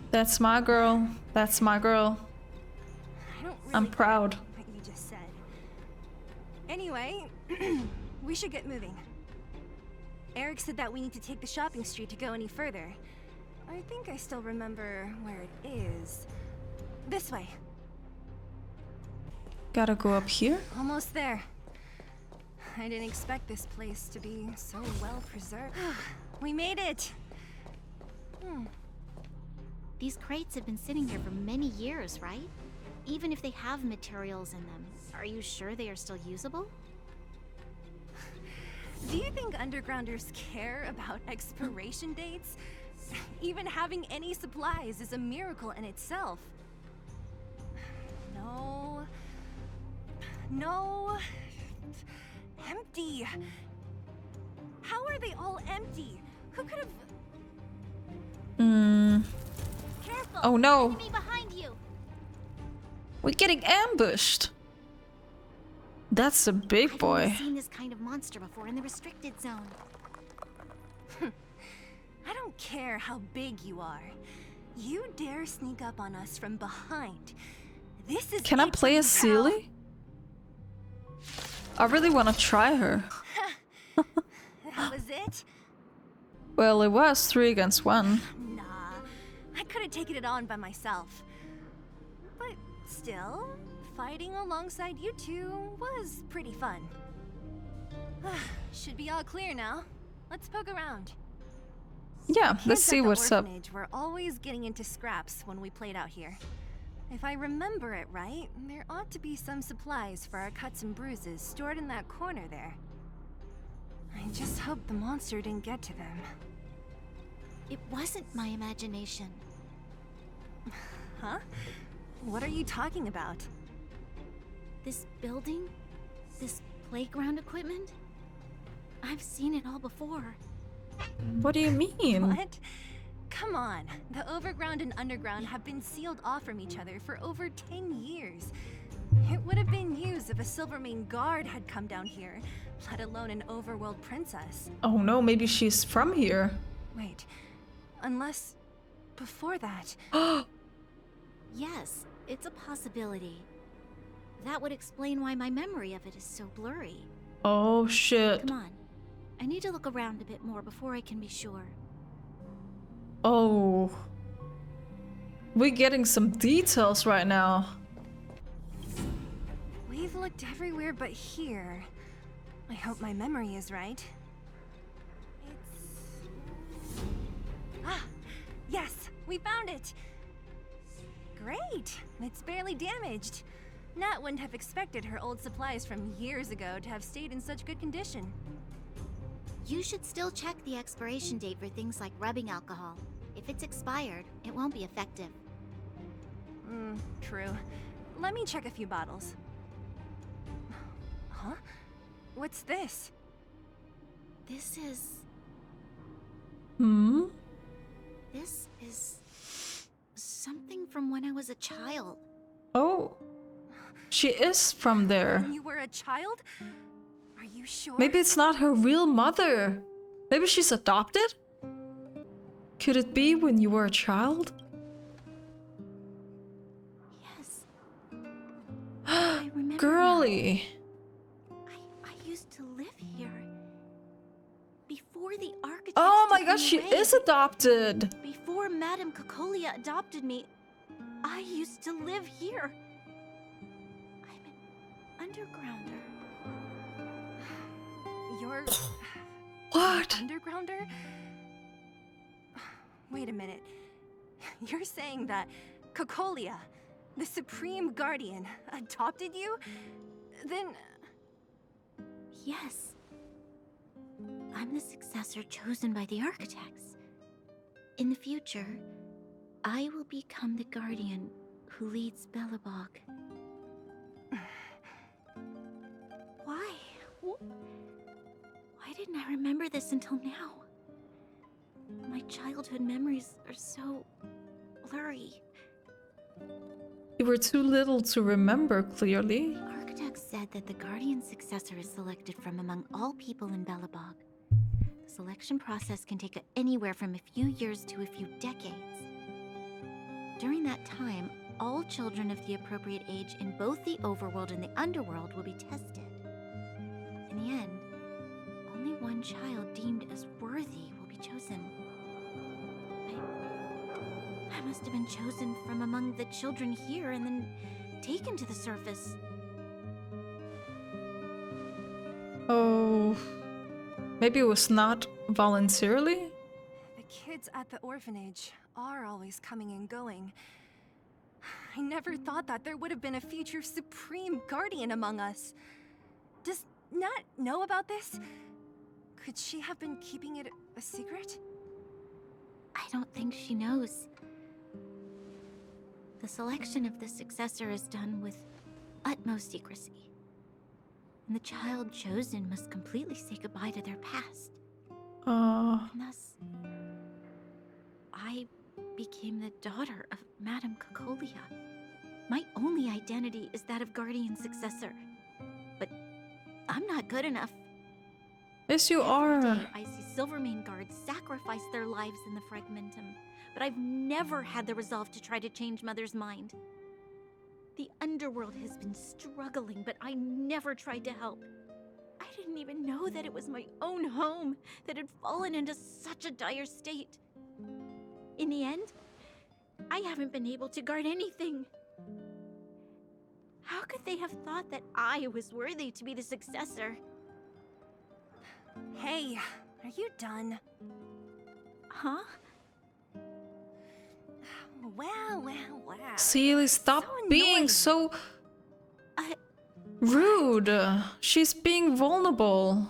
A: That's my girl. That's my girl.
J: I don't really
A: I'm
J: get
A: proud.
J: what you just said. Anyway, we should get moving. Eric said that we need to take the shopping street to go any further. I think I still remember where it is. This way.
A: Gotta go up here.
J: Almost there. I didn't expect this place to be so well preserved. We made it!
P: These crates have been sitting here for many years, right? even if they have materials in them, are you sure they are still usable?
J: Do you think undergrounders care about expiration dates? Even having any supplies is a miracle in itself. No. No. Empty. How are they all empty? Who could have...
D: Careful!
A: Oh no!
D: Enemy behind you!
A: We're getting ambushed! That's a big boy.
P: I've never seen this kind of monster before in the restricted zone.
J: I don't care how big you are. You dare sneak up on us from behind. This is
A: Can I play as Seely? I really want to try her.
J: That was it?
A: Well, it was 3 against 1.
J: Nah, I could have taken it on by myself. But still, fighting alongside you two was pretty fun. Should be all clear now. Let's poke around.
A: Yeah, let's see what's up.
J: We're always getting into scraps when we played out here. If I remember it right, there ought to be some supplies for our cuts and bruises stored in that corner there. I just hope the monster didn't get to them.
P: It wasn't my imagination.
J: Huh? What are you talking about?
P: This building? This playground equipment? I've seen it all before.
A: What do you mean?
J: What? Come on. The overground and underground have been sealed off from each other for over 10 years. It would have been used if a Silvermane guard had come down here, let alone an overworld princess.
A: Oh no, maybe she's from here.
J: Wait. Unless... before that...
P: Yes, it's a possibility. That would explain why my memory of it is so blurry.
A: Oh shit.
P: Come on. I need to look around a bit more before I can be sure.
A: Oh. We're getting some details right now.
J: We've looked everywhere but here. I hope my memory is right. It's... Ah! Yes! We found it! Great! It's barely damaged. Nat wouldn't have expected her old supplies from years ago to have stayed in such good condition.
P: You should still check the expiration date for things like rubbing alcohol. If it's expired, it won't be effective.
J: True. Let me check a few bottles. Huh? What's this?
P: This is... This is... something from when I was a child.
A: Oh. She is from there.
J: When you were a child? Are you sure?
A: Maybe it's not her real mother. Maybe she's adopted? Could it be when you were a child?
P: Yes. I remember.
A: Girly.
P: I used to live here. Before the architects
A: Oh my
P: took
A: gosh,
P: me
A: she
P: away.
A: is adopted.
P: Before Madame Cocolia adopted me, I used to live here. I'm an undergrounder.
J: You're...
A: What?
J: Undergrounder? Wait a minute. You're saying that Cocolia, the Supreme Guardian, adopted you? Then...
P: Yes. I'm the successor chosen by the architects. In the future, I will become the guardian who leads Belobog. Why? Why didn't I remember this until now? My childhood memories are so blurry.
A: You were too little to remember clearly.
P: Architects said that the guardian successor is selected from among all people in Belobog. The selection process can take anywhere from a few years to a few decades. During that time, all children of the appropriate age in both the overworld and the underworld will be tested. In the end, only one child deemed as worthy will be chosen. I must have been chosen from among the children here and then taken to the surface.
A: Oh. Maybe it was not voluntarily?
J: The kids at the orphanage are always coming and going. I never thought that there would have been a future Supreme Guardian among us. Does Nat know about this? Could she have been keeping it a secret?
P: I don't think she knows. The selection of the successor is done with utmost secrecy. And the child chosen must completely say goodbye to their past. And thus, I became the daughter of Madame Cocolia. My only identity is that of Guardian Successor. But I'm not good enough.
A: Yes, you are.
P: Every day I see Silvermane guards sacrifice their lives in the Fragmentum, but I've never had the resolve to try to change Mother's mind. The underworld has been struggling, but I never tried to help. I didn't even know that it was my own home that had fallen into such a dire state. In the end, I haven't been able to guard anything. How could they have thought that I was worthy to be the successor?
J: Hey, are you done?
P: Huh?
J: Wow.
A: Seely, stop
J: So
A: being
J: annoying.
A: so rude. She's being vulnerable.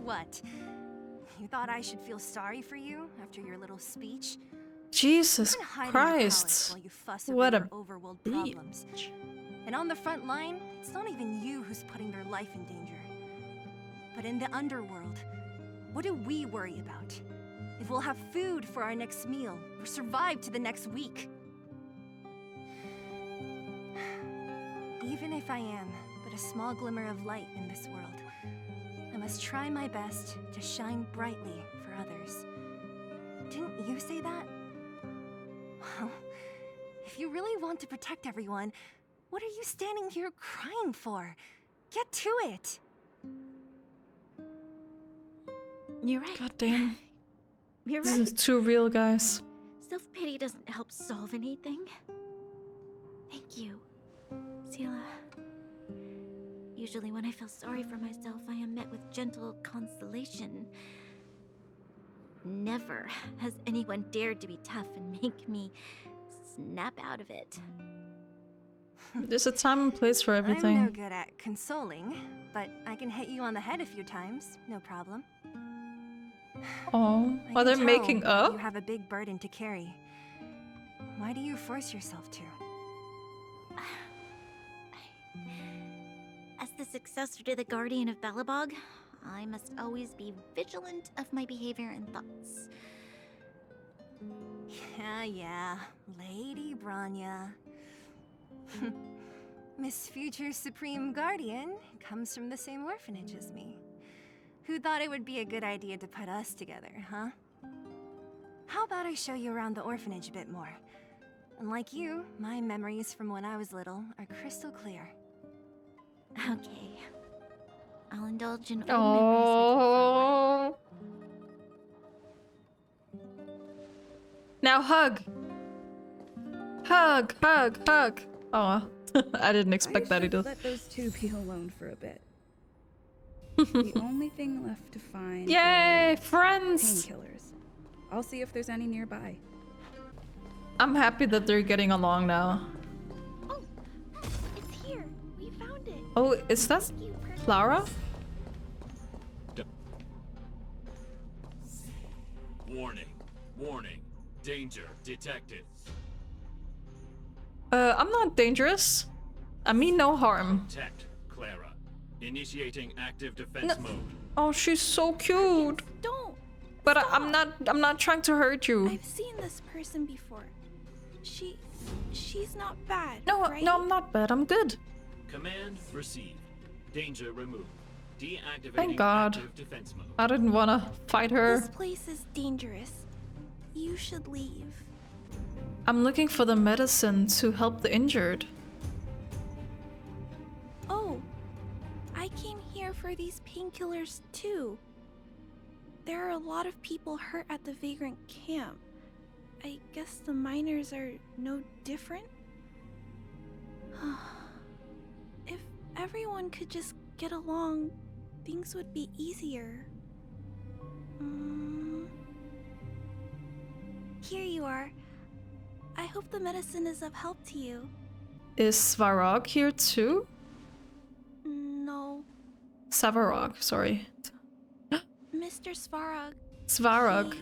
J: What? You thought I should feel sorry for you after your little speech?
A: Jesus
J: You've been hiding in the palace
A: Christ.
J: while you fuss
A: What
J: over
A: a
J: your overworld problems. And on the front line, it's not even you who's putting their life in danger. But in the underworld, what do we worry about? If we'll have food for our next meal, or survive to the next week. Even if I am but a small glimmer of light in this world, I must try my best to shine brightly for others. Didn't you say that? Well, if you really want to protect everyone, what are you standing here crying for? Get to it!
P: You're right.
A: God damn.
P: You're
A: This
P: right.
A: is too real, guys.
P: Self-pity doesn't help solve anything. Thank you, Sela. Usually when I feel sorry for myself, I am met with gentle consolation. Never has anyone dared to be tough and make me snap out of it.
A: There's a time and place for
J: I'm no
A: everything.
J: good at consoling, but I can hit you on the head a few times, no problem.
A: Oh,
J: I
A: are they
J: can
A: making
J: tell
A: up?
J: You have a big burden to carry. Why do you force yourself to?
P: As the successor to the Guardian of Belobog, I must always be vigilant of my behavior and thoughts.
J: Yeah, Lady Branya. Miss Future Supreme Guardian comes from the same orphanage as me. Who thought it would be a good idea to put us together, huh? How about I show you around the orphanage a bit more? Unlike you, my memories from when I was little are crystal clear.
P: Okay. I'll indulge in old memories with you for a while.
A: Oh. Now hug. Hug. Oh, I didn't expect that either.
E: Let those two be alone for a bit. The only thing left to find
A: Yay,
E: is
A: friends!
E: painkillers. I'll see if there's any nearby.
A: I'm happy that they're getting along now.
R: Oh, it's here. We found it.
A: Oh, is that Clara?
F: Warning. Danger detected.
A: I'm not dangerous. I mean no harm.
F: Protect, Clara. Initiating active defense mode.
A: Oh, she's so cute.
R: Don't.
A: But I'm not trying to hurt you.
R: I've seen this person before. She's not bad.
A: No,
R: right?
A: no, I'm not bad. I'm good.
F: Command received. Danger removed. Deactivating
A: Thank God.
F: active defense mode.
A: I didn't want to fight her.
R: This place is dangerous. You should leave.
A: I'm looking for the medicine to help the injured.
R: Oh, I came here for these painkillers too. There are a lot of people hurt at the Vagrant camp. I guess the miners are no different? If everyone could just get along, things would be easier. Here you are. I hope the medicine is of help to you.
A: Is Svarog here too?
R: No.
A: Savarog, sorry.
R: Mr. Svarog.
A: Svarog.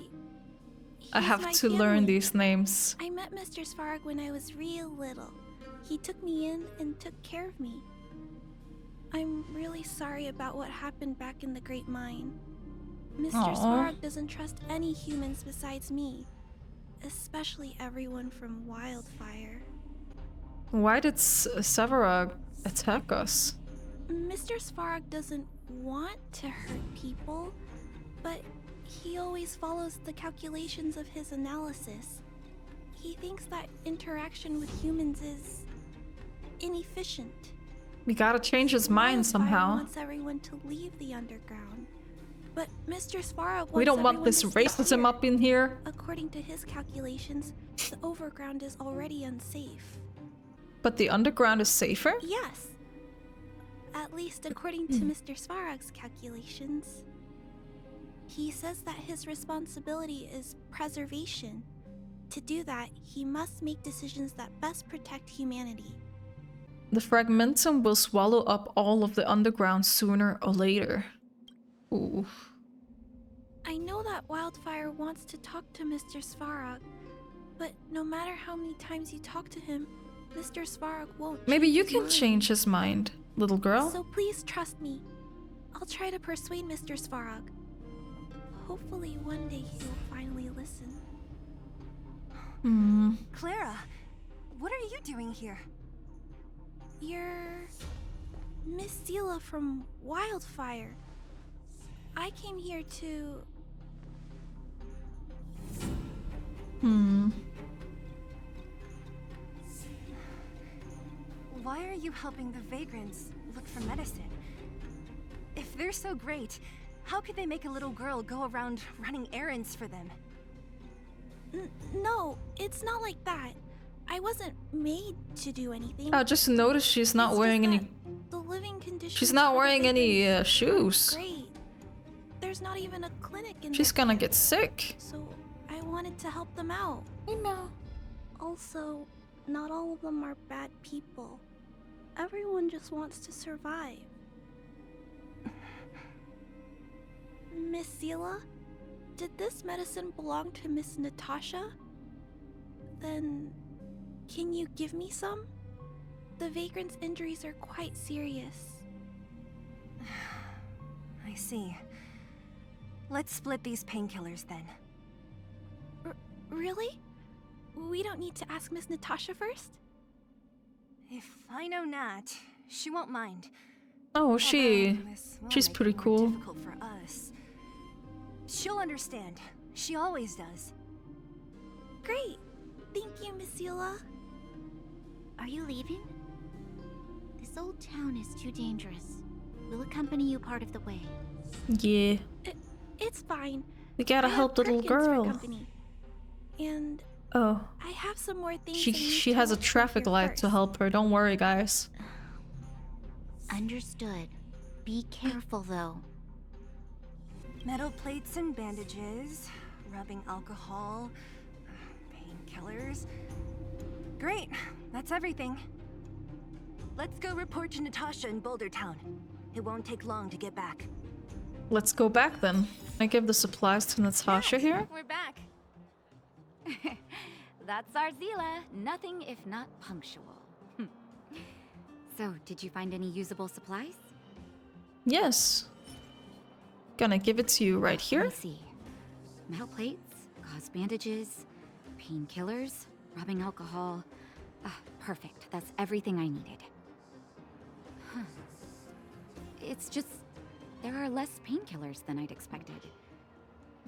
A: I
R: He's
A: have
R: my
A: to learn
R: family.
A: these names.
R: I met Mr. Svarog when I was real little. He took me in and took care of me. I'm really sorry about what happened back in the Great Mine. Mr.
A: Aw.
R: Svarog doesn't trust any humans besides me, especially everyone from Wildfire.
A: Why did Savarog attack us?
R: Mr. Svarog doesn't want to hurt people, but he always follows the calculations of his analysis. He thinks that interaction with humans is inefficient.
A: We gotta change his mind
R: Wildfire
A: somehow.
R: wants everyone to leave the underground, but Mr. Svarog wants
A: We don't want
R: everyone
A: this
R: to stay
A: racism
R: here.
A: up in here.
R: According to his calculations, the overground is already unsafe.
A: But the underground is safer?
R: Yes. At least according to Mr. Svarog's calculations. He says that his responsibility is preservation. To do that, he must make decisions that best protect humanity.
A: The fragmentum will swallow up all of the underground sooner or later. Ooh.
R: I know that Wildfire wants to talk to Mr. Svarog, but no matter how many times you talk to him, Mr. Svarog won't.
A: Maybe you
R: his
A: can
R: mind.
A: change his mind, little girl.
R: So please trust me. I'll try to persuade Mr. Svarog. Hopefully one day he will finally listen.
J: Clara, what are you doing here?
R: You're Miss Sela from Wildfire. I came here to...
J: Why are you helping the vagrants look for medicine? If they're so great, how could they make a little girl go around running errands for them?
R: No, it's not like that. I wasn't made to do anything.
A: I just noticed she's not wearing any.
R: The living conditions.
A: She's not
R: for the
A: wearing any
R: vagrants
A: shoes.
R: are great. There's not even a clinic in
A: She's
R: this
A: gonna
R: town,
A: get sick.
R: So I wanted to help them out.
A: I know.
R: Also, not all of them are bad people. Everyone just wants to survive. Miss Sela, did this medicine belong to Miss Natasha? Then, can you give me some? The vagrant's injuries are quite serious.
J: I see. Let's split these painkillers then.
R: Really? We don't need to ask Miss Natasha first?
J: If I know Nat, she won't mind.
A: Oh,
J: Although
A: she's
J: this will make
A: pretty
J: it more
A: cool.
J: difficult for us. She'll understand. She always does.
R: Great. Thank you, Miss Sela.
P: Are you leaving? This old town is too dangerous. We'll accompany you part of the way.
A: Yeah.
R: It's fine.
A: We gotta
R: I
A: help the
R: have
A: little
R: Thickens for
A: girl.
R: company. And
A: Oh.
R: I have some more things.
A: She has a traffic light to help her. Don't worry, guys.
P: Understood. Be careful, though.
J: Metal plates and bandages, rubbing alcohol, painkillers. Great, that's everything. Let's go report to Natasha in Boulder Town. It won't take long to get back.
A: Let's go back then. I give the supplies to Natasha here.
B: We're back. That's our Zila. Nothing if not punctual. So, did you find any usable supplies?
A: Yes. Gonna give it to you right here.
B: Let me see. Metal plates, gauze bandages, painkillers, rubbing alcohol. Perfect. That's everything I needed. Huh. It's just there are less painkillers than I'd expected.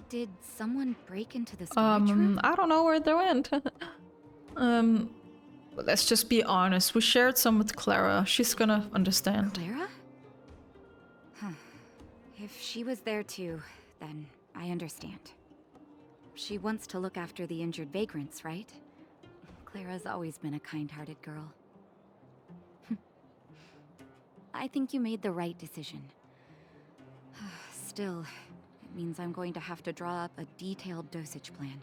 B: Did someone break into the storage room?
A: I don't know where they went. But let's just be honest. We shared some with Clara. She's gonna understand.
B: Clara? Huh. If she was there too, then I understand. She wants to look after the injured vagrants, right? Clara's always been a kind-hearted girl. I think you made the right decision. Still, it means I'm going to have to draw up a detailed dosage plan.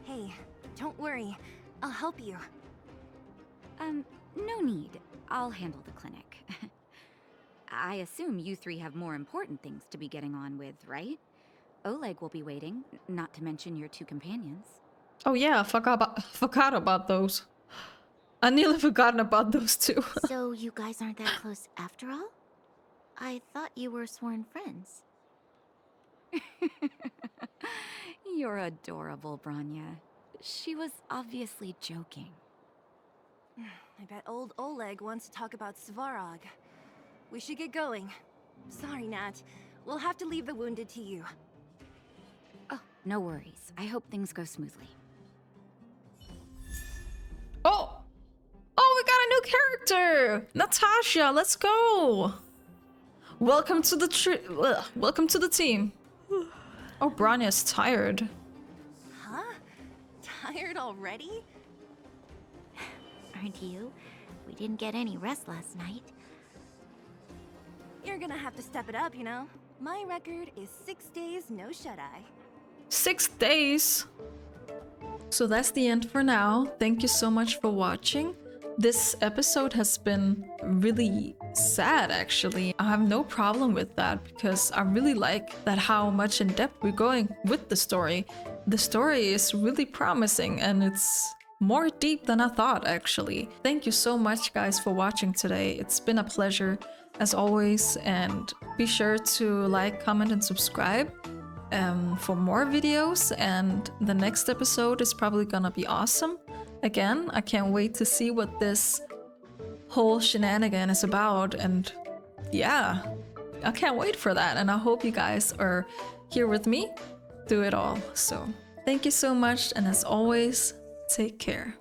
J: Hey, Don't worry. I'll help you.
B: No need. I'll handle the clinic. I assume you three have more important things to be getting on with, right? Oleg will be waiting, not to mention your two companions.
A: Oh yeah, forgot about those. I nearly forgotten about those two.
P: So you guys aren't that close after all? I thought you were sworn friends.
B: You're adorable, Branya. She was obviously joking.
J: I bet old Oleg wants to talk about Svarog. We should get going. Sorry, Nat. We'll have to leave the wounded to you.
B: Oh, no worries. I hope things go smoothly.
A: Oh! Oh, we got a new character! Natasha, let's go! Welcome to the welcome to the team. Oh, Branya's tired.
J: Huh? Tired already?
P: Aren't you? We didn't get any rest last night.
J: You're gonna have to step it up, you know? My record is 6 days, no shut-eye.
A: 6 days? So that's the end for now. Thank you so much for watching. This episode has been really sad, actually. I have no problem with that because I really like that how much in depth we're going with the story. The story is really promising and it's more deep than I thought, actually. Thank you so much, guys, for watching today. It's been a pleasure, as always, and be sure to like, comment, and subscribe for more videos, and the next episode is probably gonna be awesome. Again, I can't wait to see what this whole shenanigan is about, and yeah, I can't wait for that, and I hope you guys are here with me through it all. So thank you so much, and as always, take care.